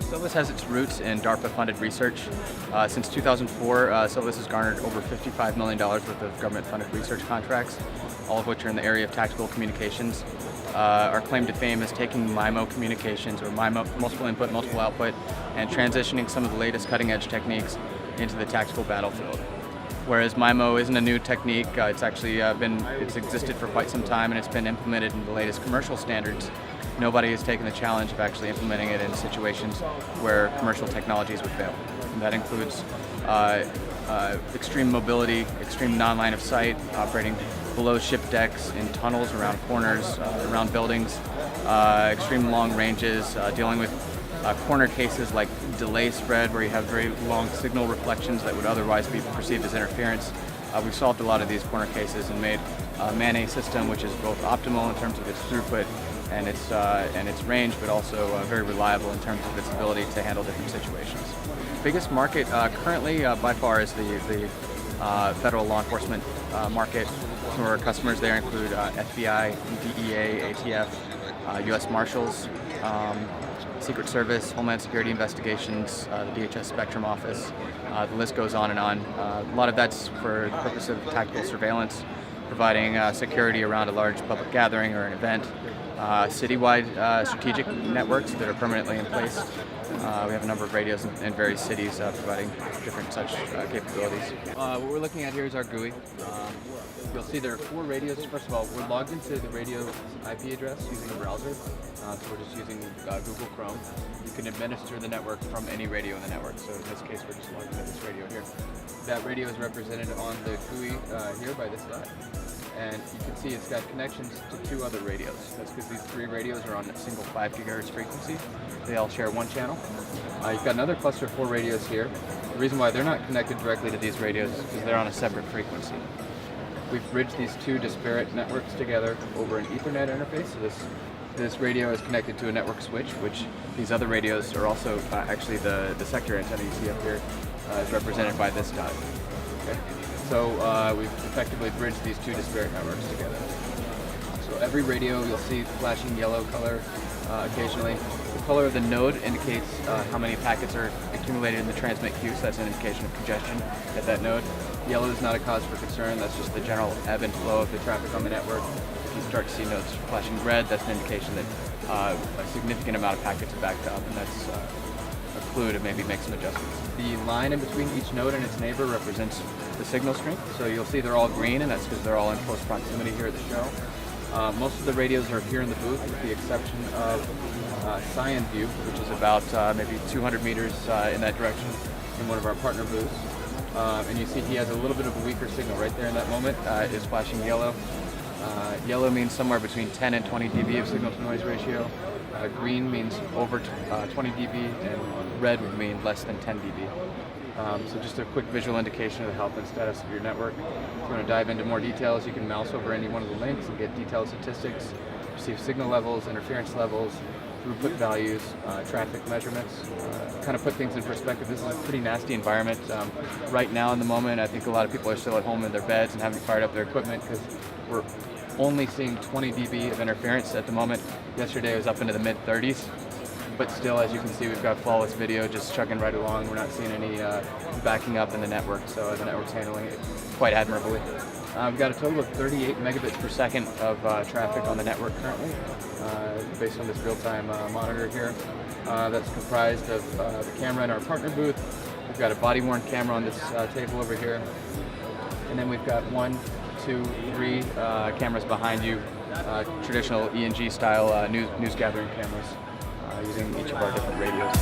Silvus has its roots in DARPA-funded research. Since 2004, Silvus has garnered over $55 million worth of government-funded research contracts, all of which are in the area of tactical communications. Our claim to fame is taking MIMO communications, or MIMO, multiple input, multiple output, and transitioning some of the latest cutting-edge techniques into the tactical battlefield. Whereas MIMO isn't a new technique, it's actually it's existed for quite some time, and it's been implemented in the latest commercial standards. Nobody has taken the challenge of actually implementing it in situations where commercial technologies would fail. And that includes extreme mobility, extreme non-line of sight, operating below ship decks, in tunnels, around corners, around buildings, extreme long ranges, dealing with corner cases like delay spread, where you have very long signal reflections that would otherwise be perceived as interference. We've solved a lot of these corner cases and made a MAN-A system which is both optimal in terms of its throughput and its range, but also very reliable in terms of its ability to handle different situations. Biggest market currently by far is the federal law enforcement market. Some of our customers there include FBI, DEA, ATF, U.S. Marshals, Secret Service, Homeland Security Investigations, the DHS Spectrum Office. The list goes on and on. A lot of that's for the purpose of tactical surveillance, providing security around a large public gathering or an event. Citywide strategic networks that are permanently in place. We have a number of radios in various cities providing different such capabilities. What we're looking at here is our GUI. You'll see there are 4 radios. First of all, we're logged into the radio IP address using a browser. So we're just using Google Chrome. You can administer the network from any radio in the network. So in this case, we're just logged into this radio here. That radio is represented on the GUI here by this dot. And you can see it's got connections to 2 other radios. That's because these 3 radios are on a single 5 gigahertz frequency. They all share one channel. You've got another cluster of 4 radios here. The reason why they're not connected directly to these radios is because they're on a separate frequency. We've bridged these 2 disparate networks together over an Ethernet interface. So this radio is connected to a network switch, which these other radios are also actually the sector antenna you see up here is represented by this dot. Okay. So we've effectively bridged these 2 disparate networks together. So every radio you'll see flashing yellow color occasionally. The color of the node indicates how many packets are accumulated in the transmit queue, so that's an indication of congestion at that node. Yellow is not a cause for concern, that's just the general ebb and flow of the traffic on the network. If you start to see nodes flashing red, that's an indication that a significant amount of packets are backed up, and that's a clue to maybe make some adjustments. The line in between each node and its neighbor represents the signal strength. So you'll see they're all green, and that's because they're all in close proximity here at the show. Most of the radios are here in the booth, with the exception of Cyan View, which is about maybe 200 meters in that direction in one of our partner booths. And you see he has a little bit of a weaker signal right there in that moment. It is flashing yellow. Yellow means somewhere between 10 and 20 dB of signal to noise ratio. Green means over 20 dB, and red would mean less than 10 dB. So just a quick visual indication of the health and status of your network. If you want to dive into more details, you can mouse over any one of the links and get detailed statistics, receive signal levels, interference levels, throughput values, traffic measurements. Kind of put things in perspective, this is a pretty nasty environment. Right now in the moment, I think a lot of people are still at home in their beds and haven't fired up their equipment because we're only seeing 20 dB of interference at the moment. Yesterday it was up into the mid-30s. But still, as you can see, we've got flawless video just chugging right along. We're not seeing any backing up in the network, so the network's handling it quite admirably. We've got a total of 38 megabits per second of traffic on the network currently, based on this real-time monitor here. That's comprised of the camera in our partner booth. We've got a body-worn camera on this table over here. And then we've got 1, 2, 3 cameras behind you, traditional ENG style news gathering cameras. Using each of our different radios.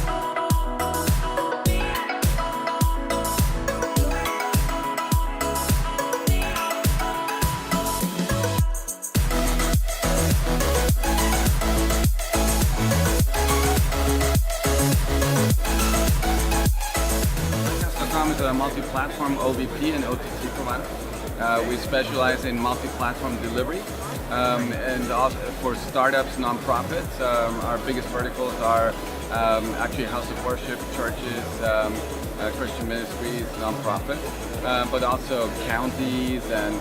Telestream is a multi-platform OVP and OTT provider. We specialize in multi-platform delivery. And also for startups, nonprofits, our biggest verticals are actually house of worship, churches, Christian ministries, nonprofit, but also counties and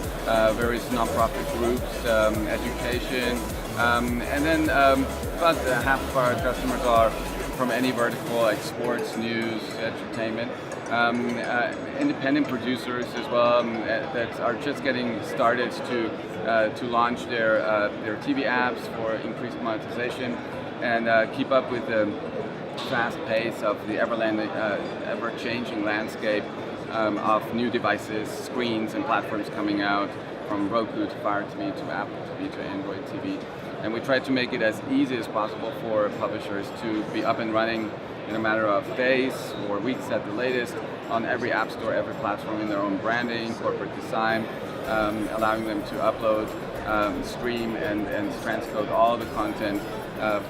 various nonprofit groups, education, and then about half of our customers are from any vertical like sports, news, entertainment. Independent producers as well that are just getting started to launch their TV apps for increased monetization and keep up with the fast pace of the ever-changing landscape of new devices, screens, and platforms coming out, from Roku to Fire TV to Apple TV to Android TV. And we try to make it as easy as possible for publishers to be up and running in a matter of days or weeks at the latest on every app store, every platform in their own branding, corporate design, allowing them to upload, stream, and transcode all the content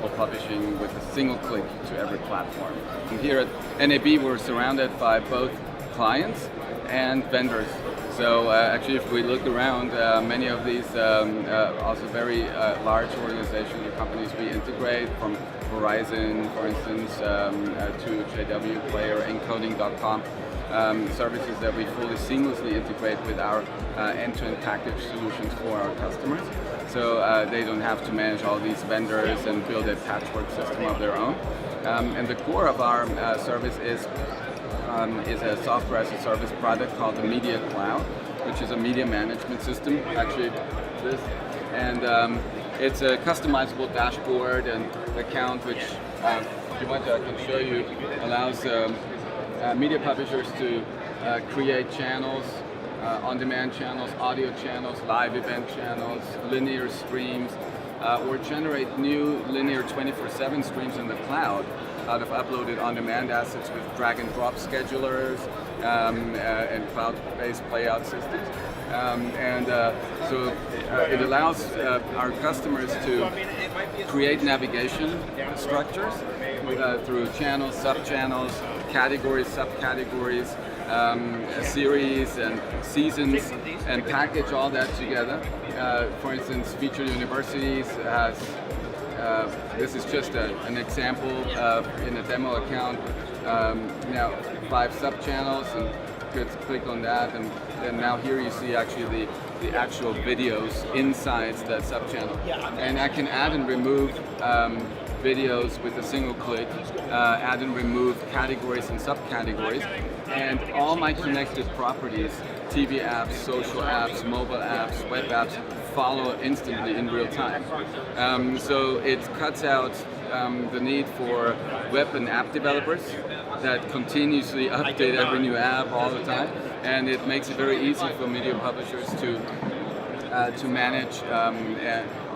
for publishing with a single click to every platform. And here at NAB, we're surrounded by both clients and vendors. So actually, if we look around, many of these also very large organizations or companies we integrate, from Verizon, for instance, to JW Player, Encoding.com, services that we fully seamlessly integrate with our end-to-end package solutions for our customers. So they don't have to manage all these vendors and build a patchwork system of their own. And the core of our service is a software as a service product called the Media Cloud, which is a media management system, actually this. And it's a customizable dashboard and account which, if you want to, I can show you, allows media publishers to create channels, on-demand channels, audio channels, live event channels, linear streams, or generate new linear 24/7 streams in the cloud out of uploaded on-demand assets with drag-and-drop schedulers and cloud-based playout systems. So it allows our customers to create navigation structures through channels, sub-channels, categories, subcategories, series and seasons, and package all that together. For instance, Featured Universities has, this is just an example in a demo account, now 5 sub-channels, and you could click on that, and then now here you see actually the actual videos inside that sub-channel. And I can add and remove videos with a single click, add and remove categories and subcategories, and all my connected properties, TV apps, social apps, mobile apps, web apps, follow instantly in real time. So it cuts out the need for web and app developers that continuously update every new app all the time, and it makes it very easy for media publishers to manage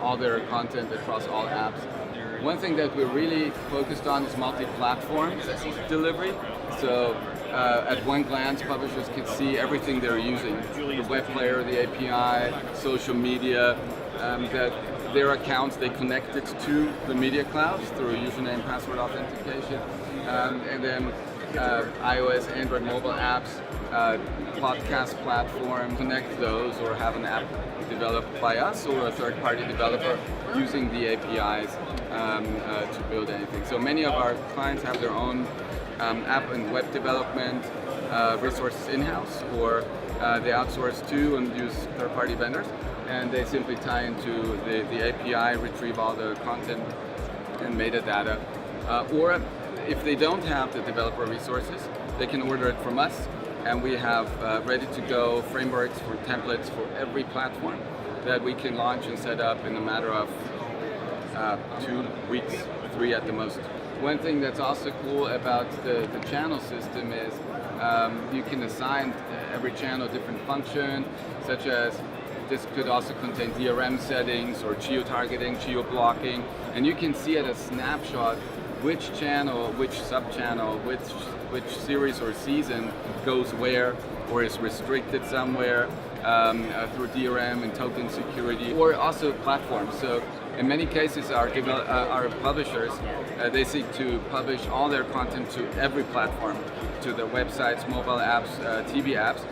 all their content across all apps. One thing that we're really focused on is multi-platform delivery. So at one glance, publishers can see everything they're using: the web player, the API, social media, that their accounts, they connect it to the media clouds through username, password authentication, and then iOS, Android mobile apps, podcast platform, connect those, or have an app developed by us or a third-party developer using the APIs to build anything. So many of our clients have their own app and web development resources in-house, or they outsource to and use third-party vendors, and they simply tie into the API, retrieve all the content and metadata. Or if they don't have the developer resources, they can order it from us, and we have ready-to-go frameworks for templates for every platform that we can launch and set up in a matter of 2 weeks, 3 at the most. One thing that's also cool about the channel system is you can assign every channel a different function, such as this could also contain DRM settings or geo-targeting, geo-blocking, and you can see at a snapshot which channel, which sub-channel, which series or season goes where, or is restricted somewhere through DRM and token security, or also platforms. So in many cases, our publishers, they seek to publish all their content to every platform, to their websites, mobile apps, TV apps.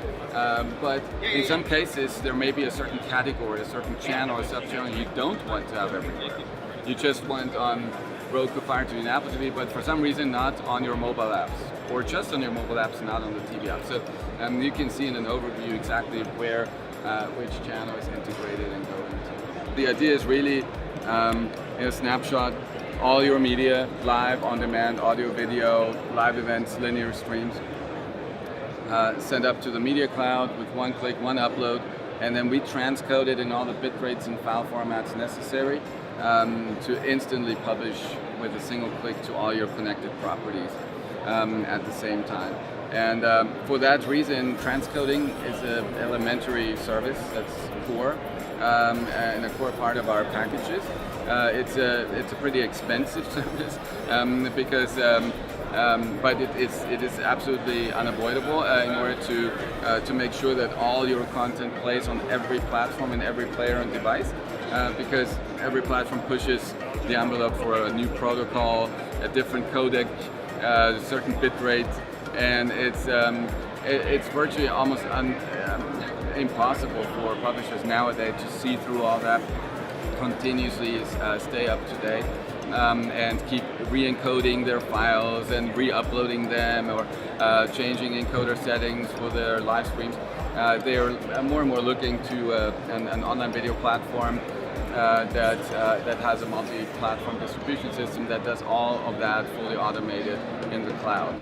But in some cases, there may be a certain category, a certain channel or sub-channel you don't want to have everywhere. You just want on Roku, Fire TV, and Apple TV, but for some reason not on your mobile apps, or just on your mobile apps, not on the TV app. So you can see in an overview exactly where which channel is integrated and going to. The idea is really in a snapshot, all your media, live, on-demand, audio, video, live events, linear streams, sent up to the media cloud with one click, one upload, and then we transcode it in all the bit rates and file formats necessary to instantly publish with a single click to all your connected properties at the same time. And for that reason, transcoding is an elementary service that's core and a core part of our packages. It's a pretty expensive service because but it is absolutely unavoidable in order to make sure that all your content plays on every platform and every player and device. because every platform pushes the envelope for a new protocol, a different codec, a certain bit rate, and it's virtually almost impossible for publishers nowadays to see through all that, continuously stay up to date, and keep re-encoding their files and re-uploading them, or changing encoder settings for their live streams. They are more and more looking to an online video platform that has a multi-platform distribution system that does all of that fully automated in the cloud.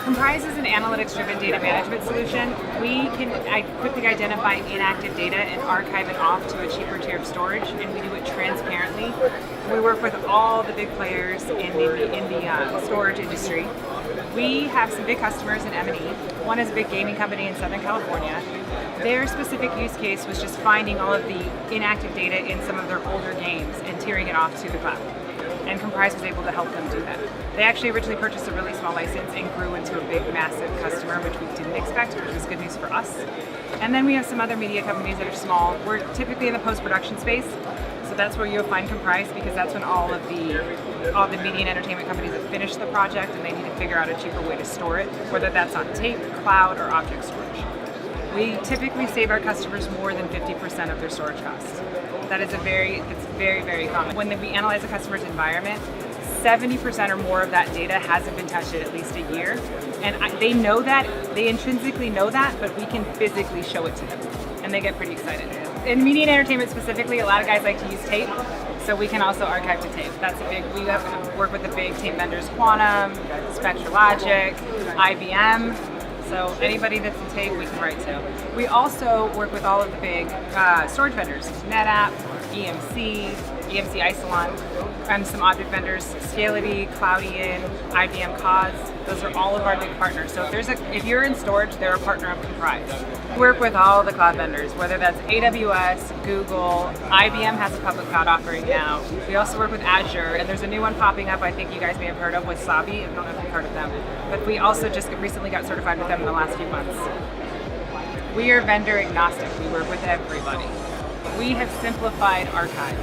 Komprise is an analytics-driven data management solution. We can quickly identify inactive data and archive it off to a cheaper tier of storage, and we do it transparently. We work with all the big players in the storage industry. We have some big customers in M&E. One is a big gaming company in Southern California. Their specific use case was just finding all of the inactive data in some of their older games and tiering it off to the cloud. And Komprise was able to help them do that. They actually originally purchased a really small license and grew into a big, massive customer, which we didn't expect, which was good news for us. And then we have some other media companies that are small. We're typically in the post-production space, so that's where you'll find Komprise, because that's when all the media and entertainment companies have finished the project and they need to figure out a cheaper way to store it, whether that's on tape, cloud, or object storage. We typically save our customers more than 50% of their storage costs. It's very, very common. When we analyze a customer's environment, 70% or more of that data hasn't been touched in at least a year. And they know that, they intrinsically know that, but we can physically show it to them. And they get pretty excited. In media and entertainment specifically, a lot of guys like to use tape, so we can also archive to tape. We have work with the big tape vendors, Quantum, Spectralogic, IBM. So anybody that's in tape, we can write to. We also work with all of the big storage vendors, NetApp, EMC Isilon, and some object vendors, Scality, Cloudian, IBM Cause. Those are all of our big partners. So if you're in storage, they're a partner of Komprise. We work with all the cloud vendors, whether that's AWS, Google, IBM has a public cloud offering now. We also work with Azure, and there's a new one popping up I think you guys may have heard of with Sabi. I don't know if you've heard of them. But we also just recently got certified with them in the last few months. We are vendor agnostic. We work with everybody. We have simplified archive.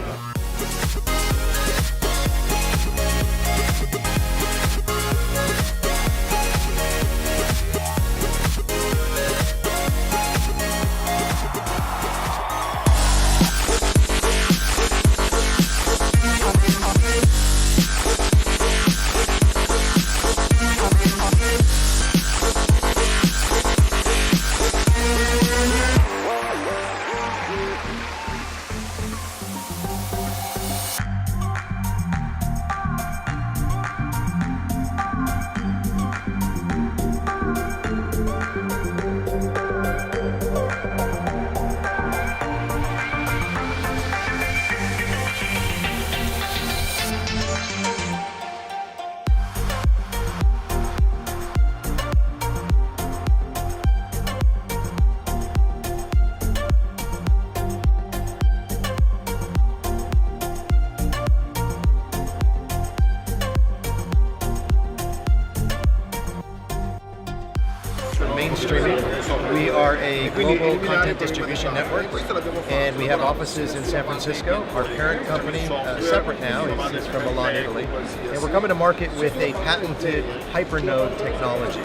Mainstreaming. We are a global content distribution network, and we have offices in San Francisco. Our parent company, separate now, is from Milan, Italy. And we're coming to market with a patented hypernode technology,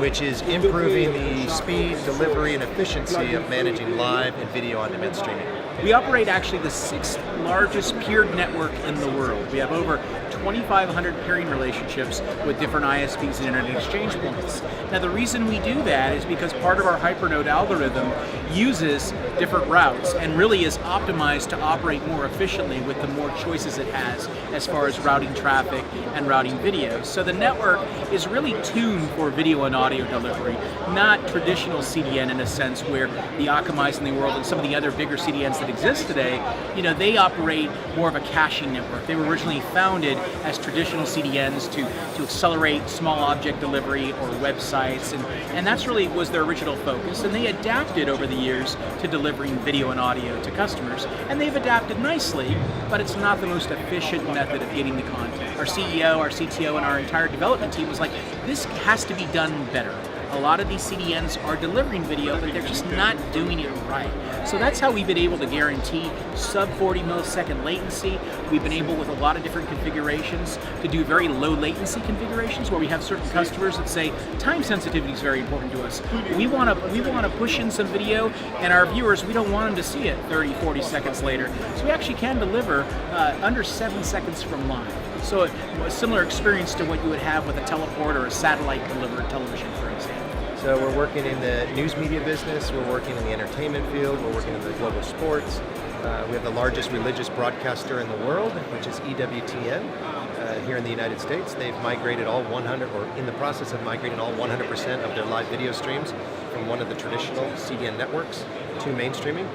which is improving the speed, delivery, and efficiency of managing live and video on-demand streaming.
We operate actually the 6th largest peered network in the world. We have over 2,500 peering relationships with different ISPs and internet exchange points. Now the reason we do that is because part of our hypernode algorithm uses different routes and really is optimized to operate more efficiently with the more choices it has as far as routing traffic and routing video. So the network is really tuned for video and audio delivery, not traditional CDN in a sense where the Akamais in the world and some of the other bigger CDNs that exist today, they operate more of a caching network. They were originally founded as traditional CDNs to accelerate small object delivery or websites, and that's really was their original focus, and they adapted over the years to delivering video and audio to customers, and they've adapted nicely, but it's not the most efficient method of getting the content. Our CEO, our CTO, and our entire development team was like, this has to be done better. A lot of these CDNs are delivering video, but they're just not doing it right. So that's how we've been able to guarantee sub 40 millisecond latency. We've been able, with a lot of different configurations, to do very low latency configurations where we have certain customers that say time sensitivity is very important to us. We want to push in some video, and our viewers, we don't want them to see it 30, 40 seconds later. So we actually can deliver under 7 seconds from live. So a similar experience to what you would have with a teleport or a satellite delivered television, for example.
So we're working in the news media business, we're working in the entertainment field, we're working in the global sports. We have the largest religious broadcaster in the world, which is EWTN here in the United States. They've migrated all 100, or in the process of migrating all 100% of their live video streams from one of the traditional CDN networks to mainstreaming.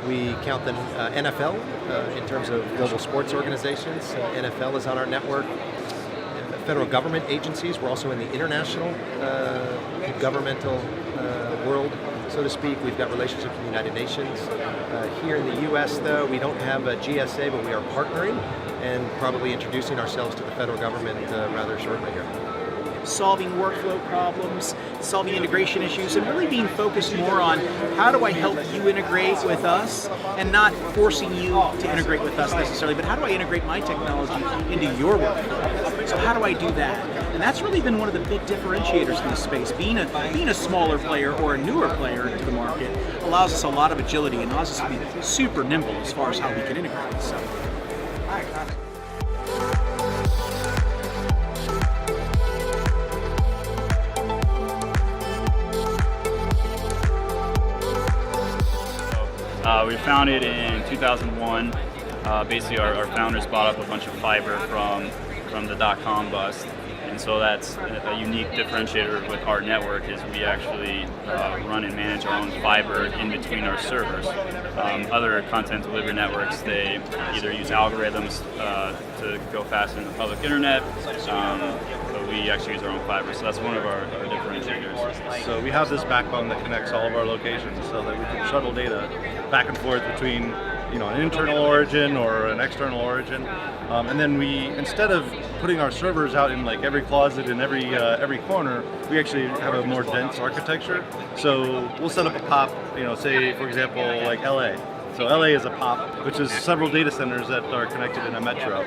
We count the NFL in terms of global sports organizations. NFL is on our network. Federal government agencies, we're also in the international governmental world, so to speak. We've got relationships with the United Nations. Here in the US, though, we don't have a GSA, but we are partnering and probably introducing ourselves to the federal government rather shortly here.
Solving workflow problems, solving integration issues, and really being focused more on how do I help you integrate with us, and not forcing you to integrate with us necessarily, but how do I integrate my technology into your workflow? So how do I do that? And that's really been one of the big differentiators in this space. Being a smaller player or a newer player into the market allows us a lot of agility and allows us to be super nimble as far as how we can integrate. So, all right, got it.
We founded in 2001. Basically, our founders bought up a bunch of fiber from the .com bust, and so that's a unique differentiator with our network is we actually run and manage our own fiber in between our servers. Other content delivery networks, they either use algorithms to go fast in the public internet, but we actually use our own fiber, so that's one of our differentiators.
So we have this backbone that connects all of our locations so that we can shuttle data back and forth between an internal origin or an external origin, and then we, instead of putting our servers out in like every closet in every corner, we actually have a more dense architecture. So we'll set up a POP, say for example like LA. So LA is a POP, which is several data centers that are connected in a metro.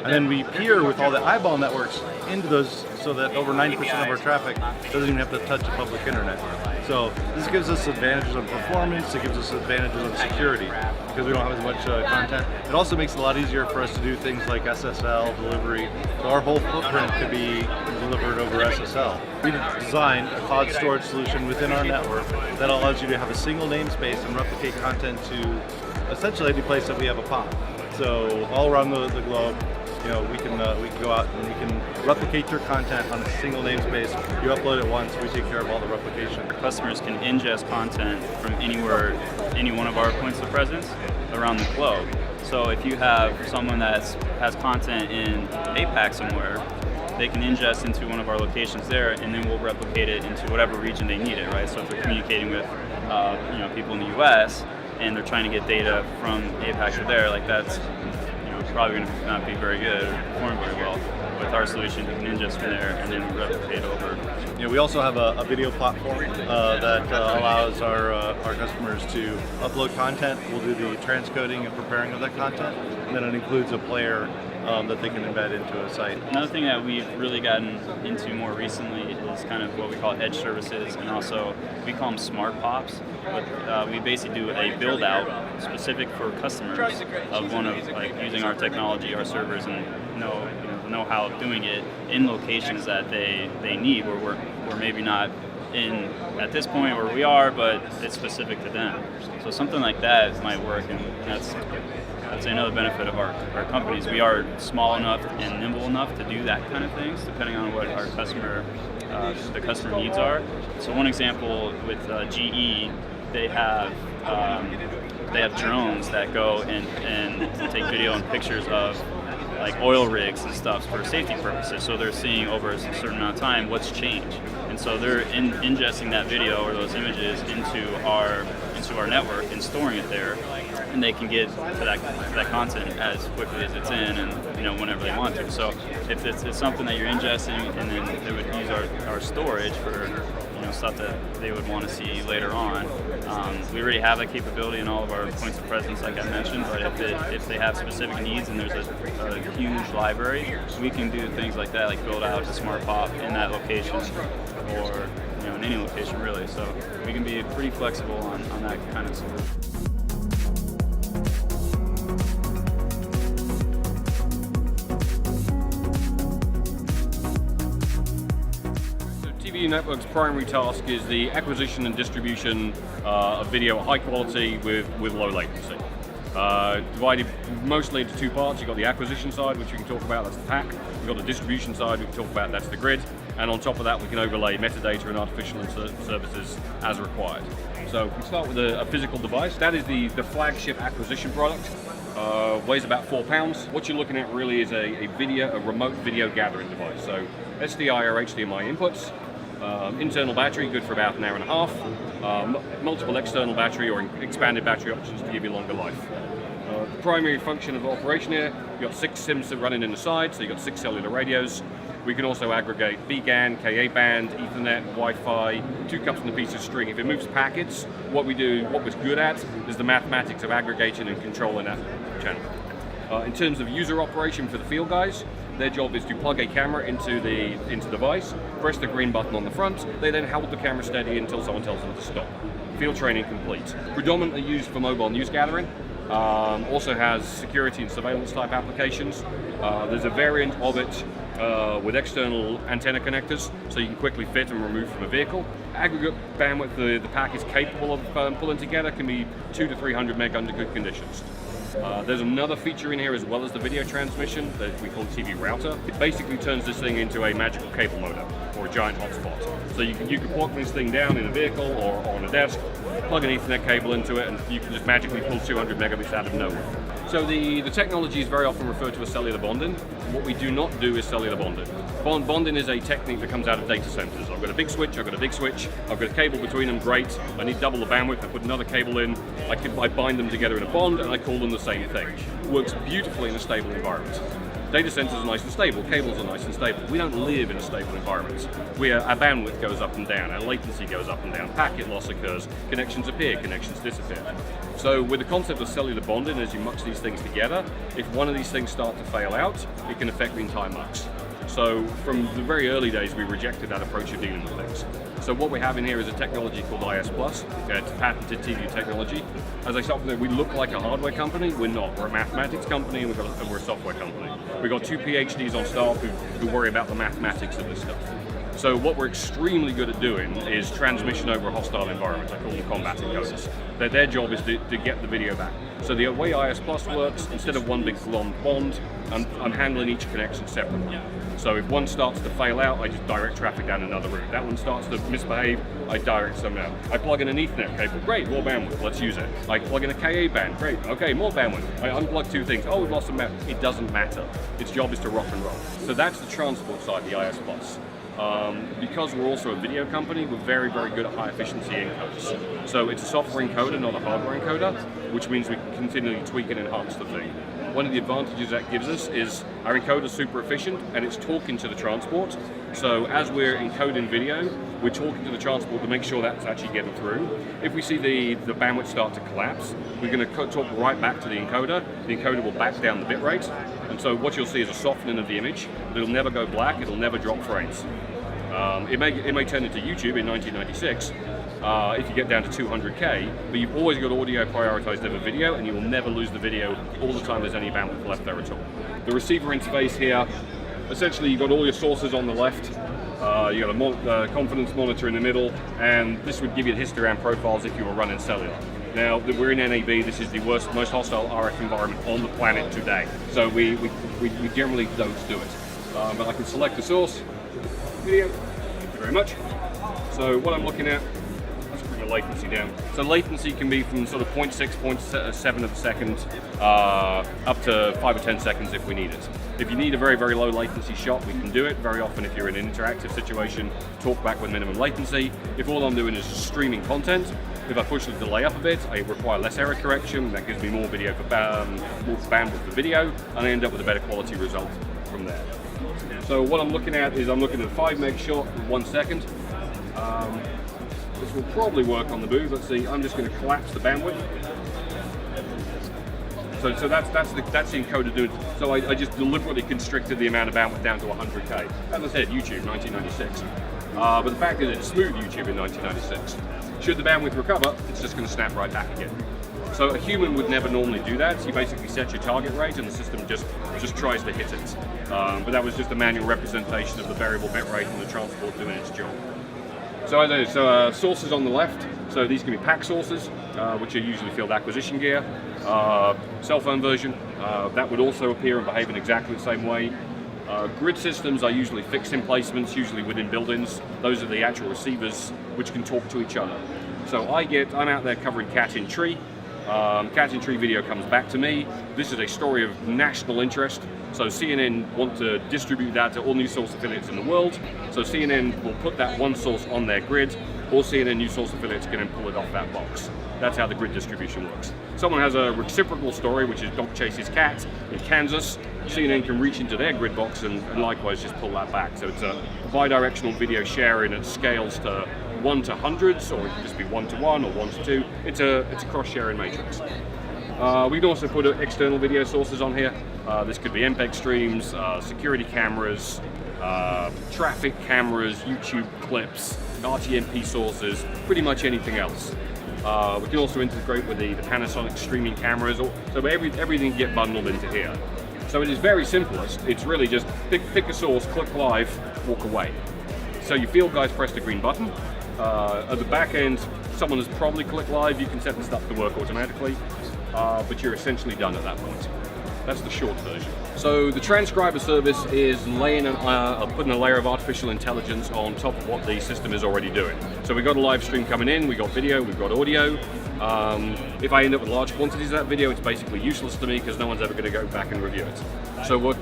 And then we peer with all the eyeball networks into those so that over 90% of our traffic doesn't even have to touch the public internet. So this gives us advantages on performance, it gives us advantages on security because we don't have as much content. It also makes it a lot easier for us to do things like SSL delivery. So our whole footprint could be delivered over SSL. We designed a cloud storage solution within our network that allows you to have a single namespace and replicate content to essentially any place that we have a POP. So all around the globe, we can go out and we can replicate your content on a single namespace. You upload it once, we take care of all the replication.
Customers can ingest content from anywhere, any one of our points of presence around the globe. So if you have someone that has content in APAC somewhere, they can ingest into one of our locations there, and then we'll replicate it into whatever region they need it, right? So if they're communicating with people in the US and they're trying to get data from APAC to there, like that's probably going to not be very good or perform very well. With our solution, you can ingest from there and then replicate over.
We also have a video platform that allows our customers to upload content. We'll do the transcoding and preparing of that content, and then it includes a player that they can embed into a site.
Another thing that we've really gotten into more recently is kind of what we call edge services, and also we call them smart POPs. But we basically do a build out specific for customers of one of using our technology, our servers, and the know-how of doing it in locations that they need, where we're maybe not in at this point where we are, but it's specific to them. So something like that might work, and that's another benefit of our companies. We are small enough and nimble enough to do that kind of things, depending on what our the customer needs are. So one example with GE, they have drones that go and take video and pictures of
like oil rigs and stuff for safety purposes. So they're seeing over a certain amount of time what's changed, and so they're ingesting that video or those images into our network and storing it there, and they can get to that content as quickly as it's in, and whenever they want to. So if it's something that you're ingesting, and then they would use our storage for stuff that they would want to see later on. We already have that capability in all of our points of presence, like I mentioned, but if they have specific needs and there's a huge library, we can do things like that, like build out a smart pop in that location, or in any location really. So we can be pretty flexible on that kind of solution.
TVU Networks' primary task is the acquisition and distribution of video at high quality with low latency. Divided mostly into two parts. You've got the acquisition side, which we can talk about, that's the pack. You've got the distribution side, we can talk about, that's the grid. And on top of that, we can overlay metadata and artificial services as required. So we start with a physical device. That is the flagship acquisition product. Weighs about 4 pounds. What you're looking at really is a remote video gathering device. So SDI or HDMI inputs, internal battery, good for about an hour and a half, multiple external battery or expanded battery options to give you longer life. The primary function of operation here, you've got 6 SIMs running in the side, so you've got 6 cellular radios. We can also aggregate BGAN, KA band, Ethernet, Wi-Fi, 2 cups and a piece of string. If it moves packets, what we're good at is the mathematics of aggregating and controlling that channel. In terms of user operation for the field guys, their job is to plug a camera into the device, press the green button on the front, they then hold the camera steady until someone tells them to stop. Field training complete. Predominantly used for mobile news gathering, also has security and surveillance type applications. There's a variant of it with external antenna connectors, so you can quickly fit and remove from a vehicle. Aggregate bandwidth the pack is capable of pulling together can be 200 to 300 meg under good conditions. There's another feature in here as well as the video transmission that we call TV router. It basically turns this thing into a magical cable modem or a giant hotspot. So you can plug this thing down in a vehicle or on a desk, plug an Ethernet cable into it, and you can just magically pull 200 megabits out of nowhere. So the technology is very often referred to as cellular bonding. What we do not do is cellular bonding. Bonding is a technique that comes out of data centers. I've got a big switch, I've got a cable between them, great. I need double the bandwidth, I put another cable in, I bind them together in a bond, and I call them the same thing. It works beautifully in a stable environment. Data centers are nice and stable, cables are nice and stable. We don't live in a stable environment. Our bandwidth goes up and down, our latency goes up and down, packet loss occurs, connections appear, connections disappear. So with the concept of cellular bonding, as you mux these things together, if one of these things start to fail out, it can affect the entire mux. So from the very early days, we rejected that approach of dealing with things. So what we have in here is a technology called IS+, it's patented TVU technology. As I said, we look like a hardware company, we're not. We're a mathematics company and we're a software company. We've got 2 PhDs on staff who worry about the mathematics of this stuff. So what we're extremely good at doing is transmission over a hostile environment. I call them combat encoders. Their job is to get the video back. So the way IS+ works, instead of one big glommed bond, I'm handling each connection separately. So if one starts to fail out, I just direct traffic down another route. That one starts to misbehave, I direct some out. I plug in an Ethernet cable, great, more bandwidth, let's use it. I plug in a KA band, great, okay, more bandwidth. I unplug 2 things, oh, we've lost some bandwidth. It doesn't matter. Its job is to rock and roll. So that's the transport side, the IS+. Because we're also a video company, we're very, very good at high efficiency encoders. So it's a software encoder, not a hardware encoder, which means we can continually tweak and enhance the thing. One of the advantages that gives us is our encoder is super efficient and it's talking to the transport. So as we're encoding video, we're talking to the transport to make sure that's actually getting through. If we see the bandwidth start to collapse, we're going to talk right back to the encoder. The encoder will back down the bit rate. And so what you'll see is a softening of the image. It'll never go black, it'll never drop frames. It may turn into YouTube in 1996 if you get down to 200K, but you've always got audio prioritized over video, and you will never lose the video all the time there's any bandwidth left there at all. The receiver interface here, essentially you've got all your sources on the left, you've got a confidence monitor in the middle, and this would give you the histogram profiles if you were running cellular. Now, we're in NAB, this is the most hostile RF environment on the planet today, so we generally don't do it. But I can select the source, video, thank you very much. So what I'm looking at, let's bring the latency down. So latency can be from sort of 0.6, 0.7 of a second up to 5 or 10 seconds if we need it. If you need a very, very low latency shot, we can do it. Very often if you're in an interactive situation, talk back with minimum latency. If all I'm doing is streaming content, if I push the delay up a bit, I require less error correction. That gives me more video for more bandwidth for video, and I end up with a better quality result from there. So what I'm looking at is I'm looking at a 5 meg shot in 1 second. This will probably work on the move. Let's see. I'm just going to collapse the bandwidth. So that's the encoder doing. So I just deliberately constricted the amount of bandwidth down to 100K. As I said, YouTube 1996. But the fact is, it's smooth YouTube in 1996. Should the bandwidth recover, it's just going to snap right back again. So a human would never normally do that. So you basically set your target rate, and the system just tries to hit it. But that was just a manual representation of the variable bit rate and the transport doing its job. So sources on the left. So these can be pack sources, which are usually field acquisition gear. Cell phone version, that would also appear and behave in exactly the same way. Grid systems are usually fixed emplacements, usually within buildings. Those are the actual receivers which can talk to each other. So I'm out there covering cat in tree. Cat in tree video comes back to me. This is a story of national interest. So CNN want to distribute that to all news source affiliates in the world. So CNN will put that one source on their grid, or CNN news source affiliates can then pull it off that box. That's how the grid distribution works. Someone has a reciprocal story, which is dog chases cat in Kansas. CNN can reach into their grid box and likewise just pull that back. So it's a bi-directional video sharing that scales to 1 to hundreds, or it can just be 1 to 1 or 1 to 2. It's a cross-sharing matrix. We can also put external video sources on here. This could be MPEG streams, security cameras, traffic cameras, YouTube clips, RTMP sources, pretty much anything else. We can also integrate with the Panasonic streaming cameras, so everything can get bundled into here. So it is very simplest. It's really just pick a source, click live, walk away. So your field guys press the green button. At the back end, someone has probably clicked live. You can set the stuff to work automatically, but you're essentially done at that point. That's the short version. So the transcriber service is putting a layer of artificial intelligence on top of what the system is already doing. So we've got a live stream coming in, we've got video, we've got audio. If I end up with large quantities of that video, it's basically useless to me because no one's ever going to go back and review it. So we're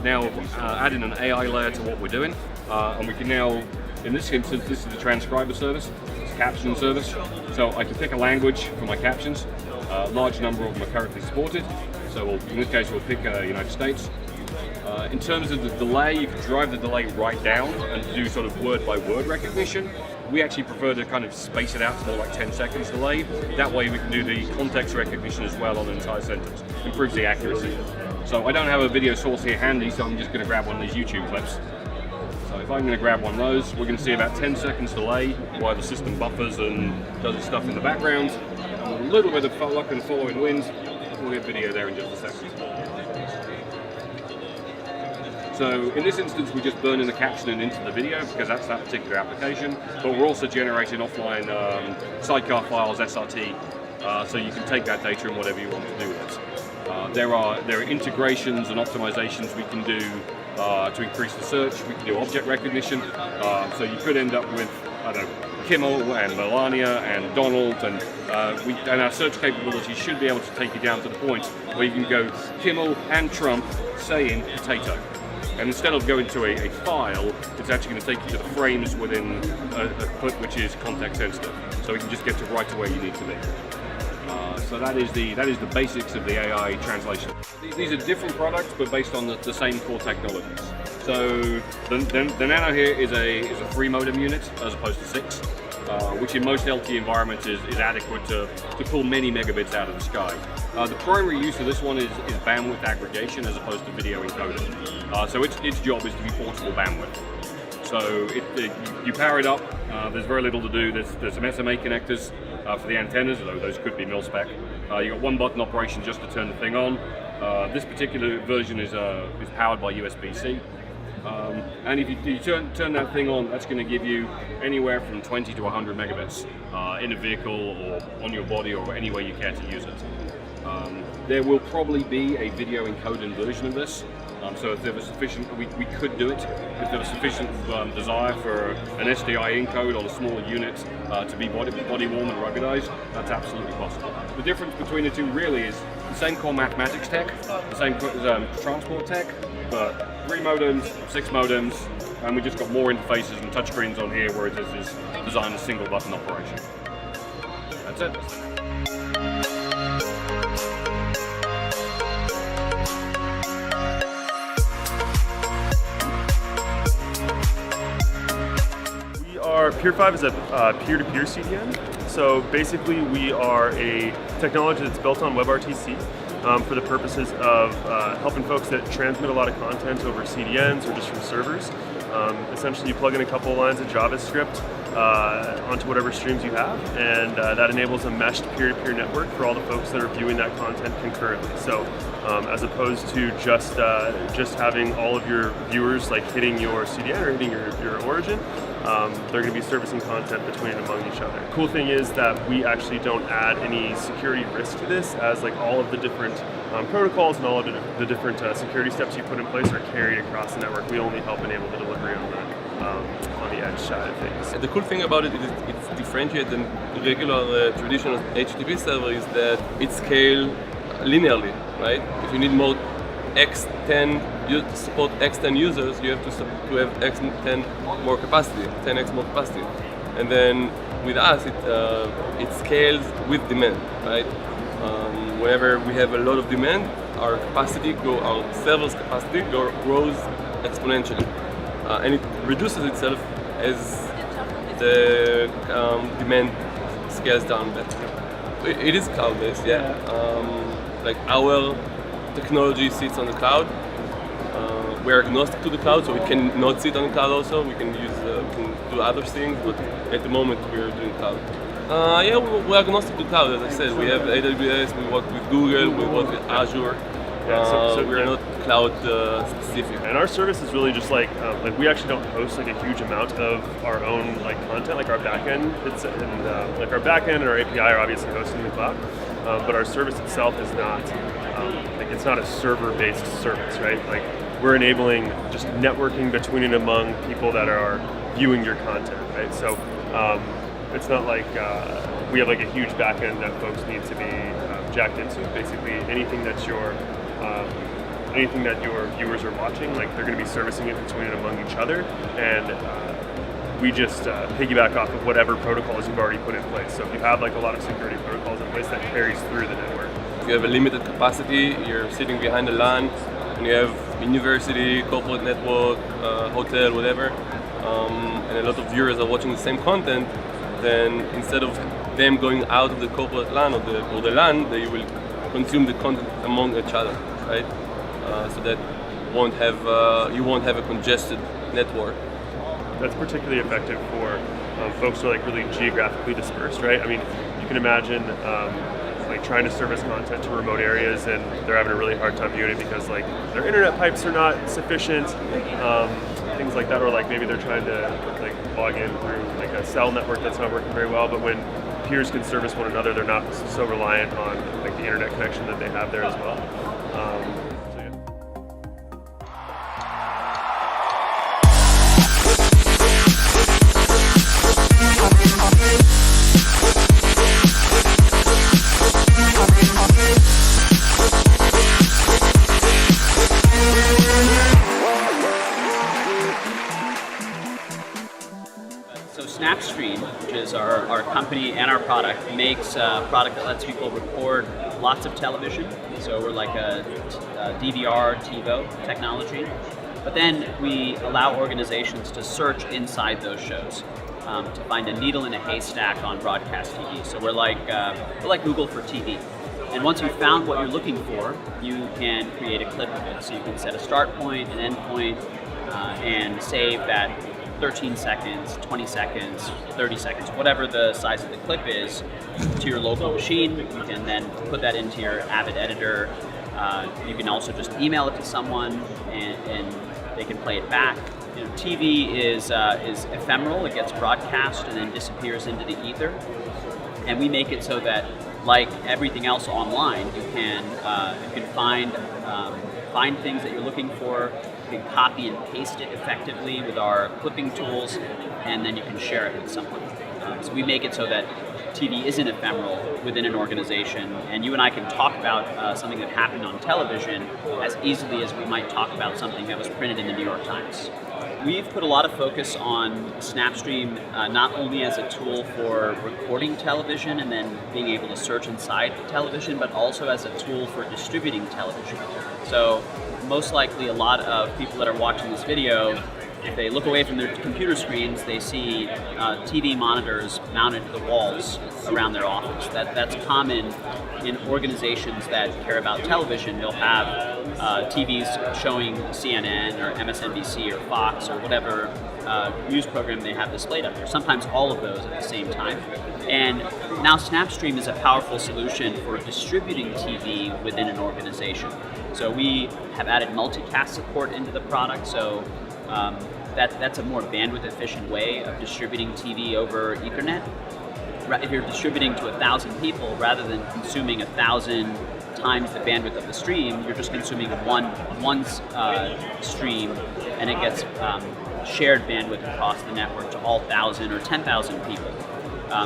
now adding an AI layer to what we're doing, and we can now, in this instance, this is the transcriber service, it's a caption service. So I can pick a language for my captions. A large number of them are currently supported. So in this case, we'll pick United States. In terms of the delay, you can drive the delay right down and do sort of word-by-word recognition. We actually prefer to kind of space it out to more like 10 seconds delay. That way we can do the context recognition as well on an entire sentence. Improves the accuracy. So I don't have a video source here handy, so I'm just going to grab one of these YouTube clips. So if I'm going to grab one of those, we're going to see about 10 seconds delay while the system buffers and does its stuff in the background. And with a little bit of luck and following wind, we'll get video there in just a second. So in this instance, we're just burning the captioning into the video because that's that particular application, but we're also generating offline sidecar files, SRT, so you can take that data and whatever you want to do with it. There are integrations and optimizations we can do to increase the search. We can do object recognition, so you could end up with, I don't know, Kimmel and Melania and Donald, and our search capability should be able to take you down to the point where you can go Kimmel and Trump saying potato. And instead of going to a file, it's actually going to take you to the frames within a clip which is context sensitive. So you can just get to right to where you need to be. So that is the basics of the AI translation. These are different products, but based on the same core technologies. So the Nano here is a free modem unit as opposed to 6, which in most LTE environments is adequate to pull many megabits out of the sky. The primary use of this one is bandwidth aggregation as opposed to video encoding. So its job is to be portable bandwidth. So you power it up, there's very little to do. There's some SMA connectors for the antennas, although those could be mil-spec. You've got one button operation just to turn the thing on. This particular version is powered by USB-C. And if you turn that thing on, that's going to give you anywhere from 20 to 100 megabits in a vehicle or on your body or any way you care to use it. There will probably be a video encoding version of this. So if there was sufficient, we could do it. If there was sufficient desire for an SDI encode on a smaller unit to be body worn and ruggedized, that's absolutely possible. The difference between the two really is the same core mathematics tech, the same transport tech, but 3 modems, 6 modems, and we just got more interfaces and touchscreens on here, whereas this is designed as single button operation. That's it.
Peer5 is a peer-to-peer CDN. So basically we are a technology that's built on WebRTC for the purposes of helping folks that transmit a lot of content over CDNs or just from servers. Essentially you plug in a couple of lines of JavaScript onto whatever streams you have, and that enables a meshed peer-to-peer network for all the folks that are viewing that content concurrently. So as opposed to just having all of your viewers like hitting your CDN or hitting your origin, they're going to be servicing content between and among each other. Cool thing is that we actually don't add any security risk to this, as like all of the different protocols and all of the different security steps you put in place are carried across the network. We only help enable the delivery on the edge side of things.
The cool thing about it is it's differentiated than regular traditional HTTP server is that it scales linearly, right? If you need more X10, you support X10 users, you have to have X10 more capacity, 10x more capacity. And then with us, it scales with demand, right? Whenever we have a lot of demand, our server's capacity grows exponentially. And it reduces itself as the demand scales down a bit. It is cloud-based, yeah. Like our technology sits on the cloud. We're agnostic to the cloud, so we can not sit on the cloud also. We can do other things, but at the moment we're doing cloud. Yeah, we're agnostic to cloud, as I said. We have AWS, we work with Google, we work with Azure. We're not cloud specific.
And our service is really just like we actually don't host like a huge amount of our own like content, like our backend. Like our backend and our API are obviously hosted in the cloud, but our service itself is not it's not a server-based service, right? Like we're enabling just networking between and among people that are viewing your content, right? So it's not like we have like a huge backend that folks need to be jacked into. Basically, anything that your viewers are watching, like they're going to be servicing it between and among each other, and we just piggyback off of whatever protocols you've already put in place. So if you have like a lot of security protocols in place, that carries through the network.
If you have a limited capacity, you're sitting behind a LAN, and you have university, corporate network, hotel, whatever, and a lot of viewers are watching the same content, then instead of them going out of the corporate LAN or the LAN, they will consume the content among each other, right? So that you won't have a congested network.
That's particularly effective for folks who are like really geographically dispersed, right? I mean, you can imagine like trying to service content to remote areas, and they're having a really hard time viewing it because like their internet pipes are not sufficient, things like that, or like maybe they're trying to like log in through like a cell network that's not working very well. But when peers can service one another, they're not so reliant on like the internet connection that they have there as well.
Snapstream, which is our company and our product, makes a product that lets people record lots of television. So we're like a DVR, TiVo technology. But then we allow organizations to search inside those shows to find a needle in a haystack on broadcast TV. So we're like Google for TV. And once you've found what you're looking for, you can create a clip of it. So you can set a start point, an end point, and save that 13 seconds, 20 seconds, 30 seconds, whatever the size of the clip is, to your local machine. You can then put that into your Avid editor. You can also just email it to someone, and they can play it back. You know, TV is ephemeral. It gets broadcast and then disappears into the ether. And we make it so that like everything else online, you can find things that you're looking for. You can copy and paste it effectively with our clipping tools, and then you can share it with someone. So we make it so that TV isn't ephemeral within an organization, and you and I can talk about something that happened on television as easily as we might talk about something that was printed in the New York Times. We've put a lot of focus on Snapstream not only as a tool for recording television and then being able to search inside television, but also as a tool for distributing television. So most likely a lot of people that are watching this video, if they look away from their computer screens, they see TV monitors mounted to the walls around their office. That's common in organizations that care about television. They'll have TVs showing CNN or MSNBC or Fox or whatever news program they have displayed up there, sometimes all of those at the same time. And now Snapstream is a powerful solution for distributing TV within an organization. So we have added multicast support into the product, so that's a more bandwidth efficient way of distributing TV over Ethernet. If you're distributing to 1,000 people, rather than consuming 1,000 times the bandwidth of the stream, you're just consuming one stream, and it gets shared bandwidth across the network to all 1,000 or 10,000 people.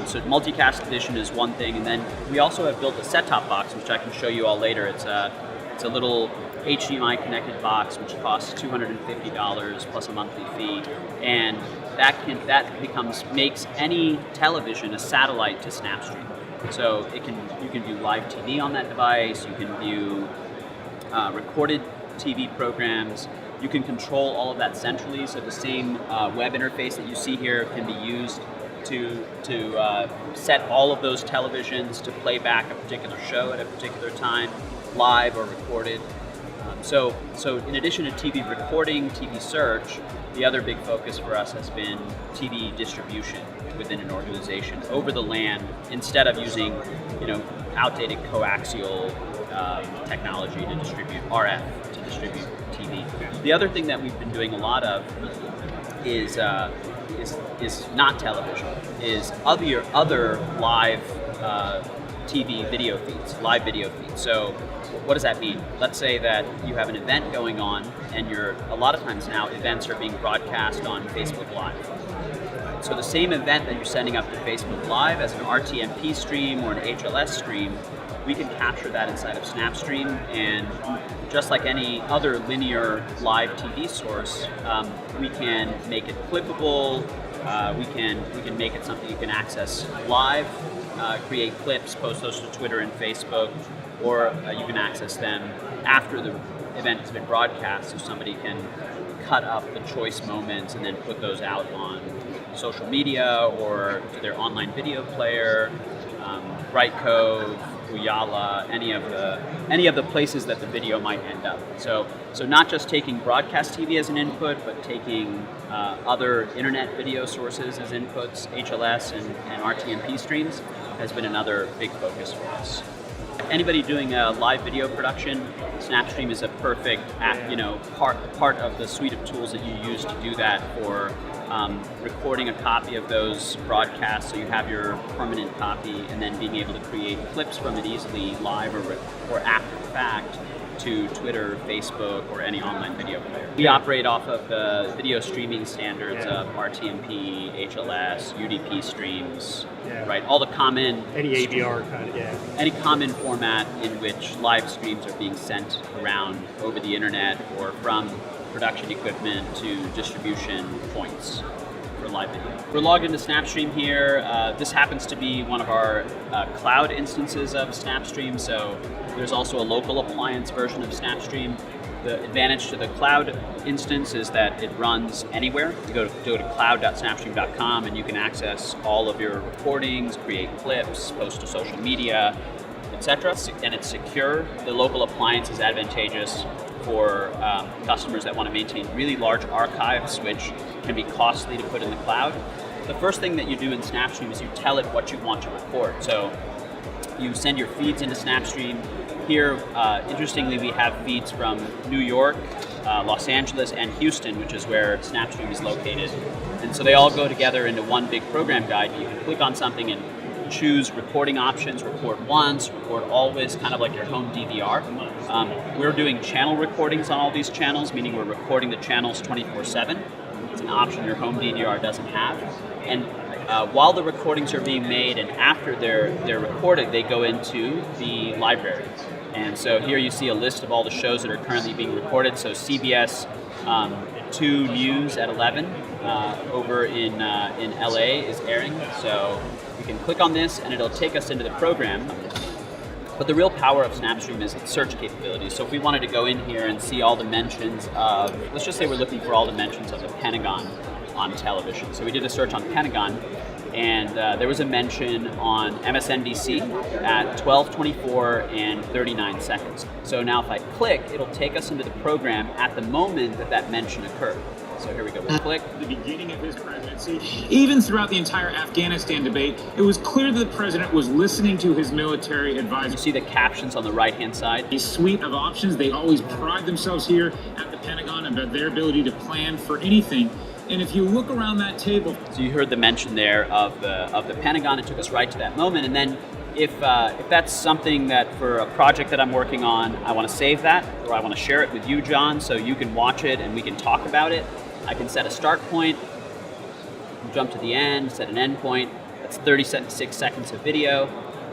So multicast edition is one thing, and then we also have built a set-top box, which I can show you all later. It's a little HDMI connected box which costs $250 plus a monthly fee, and that makes any television a satellite to Snapstream. So you can view live TV on that device. You can view recorded TV programs. You can control all of that centrally. So the same web interface that you see here can be used to set all of those televisions to play back a particular show at a particular time, live or recorded. So in addition to TV recording, TV search, the other big focus for us has been TV distribution within an organization over the LAN, instead of using outdated coaxial technology to distribute RF to distribute TV. The other thing that we've been doing a lot of is not television, is other live TV video feeds, live video feeds. So what does that mean? Let's say that you have an event going on, and a lot of times now events are being broadcast on Facebook Live. So the same event that you're sending up to Facebook Live as an RTMP stream or an HLS stream, we can capture that inside of Snapstream, and just like any other linear live TV source, we can make it clippable. We can make it something you can access live, create clips, post those to Twitter and Facebook, or you can access them after the event has been broadcast, so somebody can cut up the choice moments and then put those out on social media or to their online video player, Brightcove, Uyala, any of the places that the video might end up. So not just taking broadcast TV as an input, but taking other internet video sources as inputs, HLS and RTMP streams has been another big focus for us. Anybody doing a live video production, Snapstream is a perfect part of the suite of tools that you use to do that, for recording a copy of those broadcasts so you have your permanent copy, and then being able to create clips from it easily live or after the fact to Twitter, Facebook, or any online video player. We operate off of the video streaming standards of RTMP, HLS, UDP streams, right? All the common...
Any AVR kind of,
any common format in which live streams are being sent around over the internet, or from production equipment to distribution points for live video. We're logged into Snapstream here. This happens to be one of our cloud instances of Snapstream, so there's also a local appliance version of Snapstream. The advantage to the cloud instance is that it runs anywhere. You go to cloud.snapstream.com and you can access all of your recordings, create clips, post to social media, etc. And it's secure. The local appliance is advantageous for customers that want to maintain really large archives, which can be costly to put in the cloud. The first thing that you do in Snapstream is you tell it what you want to record. So you send your feeds into Snapstream. Here, interestingly, we have feeds from New York, Los Angeles, and Houston, which is where Snapstream is located. And so they all go together into one big program guide. You can click on something and choose recording options, record once, record always, kind of like your home DVR. We're doing channel recordings on all these channels, meaning we're recording the channels 24/7. It's an option your home DVR doesn't have. And while the recordings are being made and after they're recorded, they go into the library. And so here you see a list of all the shows that are currently being recorded. So CBS 2 News at 11 over in LA is airing. So you can click on this and it'll take us into the program. But the real power of Snapstream is its search capabilities. So if we wanted to go in here and see all the mentions of, let's just say we're looking for all the mentions of the Pentagon on television. So we did a search on Pentagon, and there was a mention on MSNBC at 12:24 and 39 seconds. So now if I click, it'll take us into the program at the moment that that mention occurred. So here we go, we'll click.
At the beginning of his presidency, even throughout the entire Afghanistan debate, it was clear that the president was listening to his military advisors.
You see the captions on the right-hand side.
A suite of options. They always pride themselves here at the Pentagon about their ability to plan for anything. And if you look around that table,
so you heard the mention there of the Pentagon. It took us right to that moment. And then if that's something that for a project that I'm working on, I want to save that, or I want to share it with you, John, so you can watch it and we can talk about it. I can set a start point, jump to the end, set an end point. That's 36 seconds of video.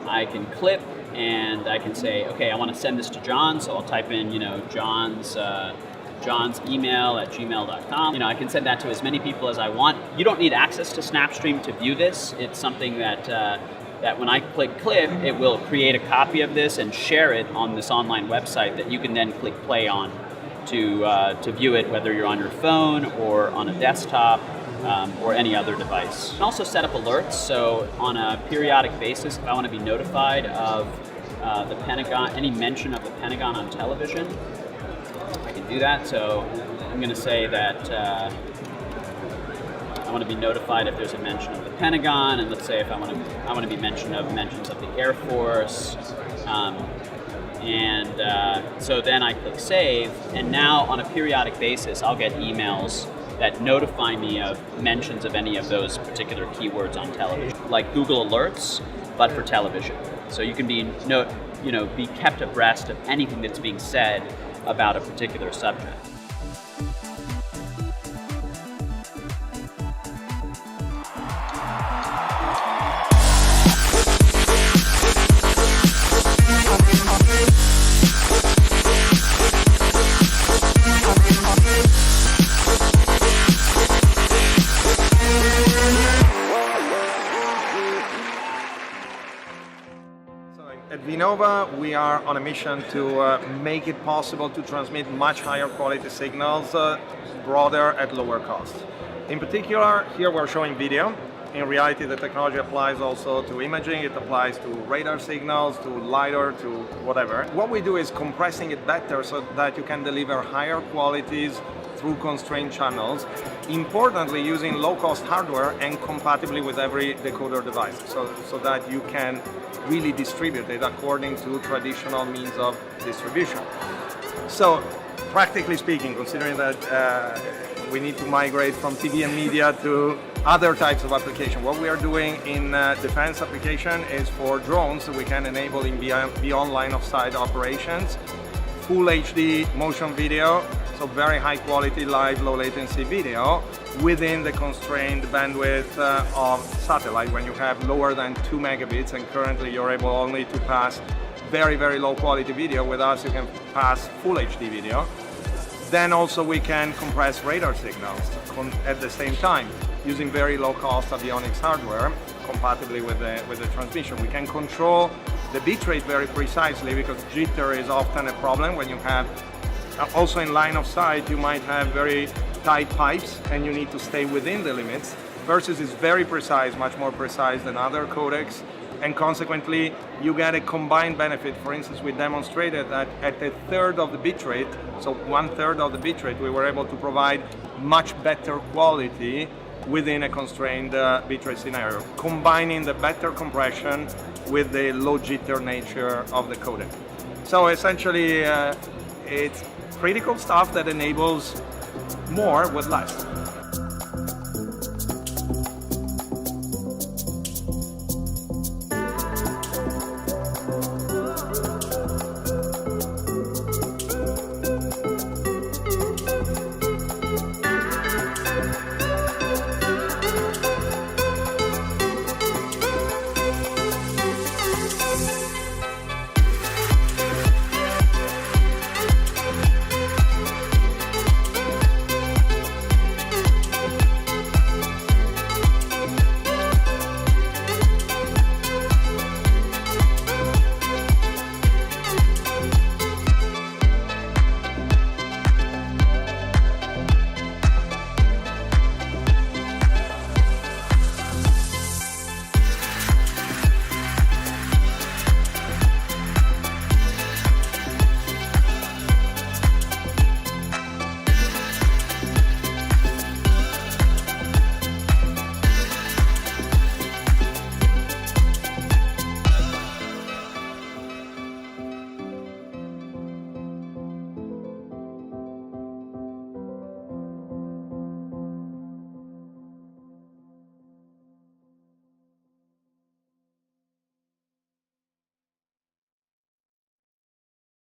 I can clip and I can say, okay, I want to send this to John, so I'll type in, John's email at gmail.com. I can send that to as many people as I want. You don't need access to Snapstream to view this. It's something that when I click clip, it will create a copy of this and share it on this online website that you can then click play on to view it, whether you're on your phone or on a desktop or any other device. You can also set up alerts, so on a periodic basis, if I want to be notified of the Pentagon, any mention of the Pentagon on television, I can do that. So I'm going to say that I want to be notified if there's a mention of the Pentagon, and let's say if I want to be mentioned of mentions of the Air Force. So then I click save, and now on a periodic basis, I'll get emails that notify me of mentions of any of those particular keywords on television, like Google Alerts, but for television. So you can be kept abreast of anything that's being said about a particular subject.
At VidRovr, we are on a mission to make it possible to transmit much higher quality signals broader at lower cost. In particular, here we're showing video. In reality, the technology applies also to imaging. It applies to radar signals, to LiDAR, to whatever. What we do is compressing it better so that you can deliver higher qualities through constrained channels, importantly using low-cost hardware and compatibly with every decoder device, so that you can really distribute it according to traditional means of distribution. So, practically speaking, considering that we need to migrate from TV and media to other types of application, what we are doing in defense application is for drones, so we can enable in beyond line of sight operations, full HD motion video, so very high quality live low latency video within the constrained bandwidth of satellite when you have lower than 2 megabits, and currently you're able only to pass very, very low quality video. With us you can pass full HD video. Then also we can compress radar signals at the same time using very low cost avionics hardware compatibly with the transmission. We can control the bitrate very precisely because jitter is often a problem when you have also in line of sight. You might have very tight pipes and you need to stay within the limits, versus is very precise, much more precise than other codecs, and consequently you get a combined benefit. For instance, we demonstrated that at a third of the bitrate, so 1/3 of the bitrate, we were able to provide much better quality within a constrained bitrate scenario, combining the better compression with the low jitter nature of the codec. So essentially it's critical stuff that enables more with less.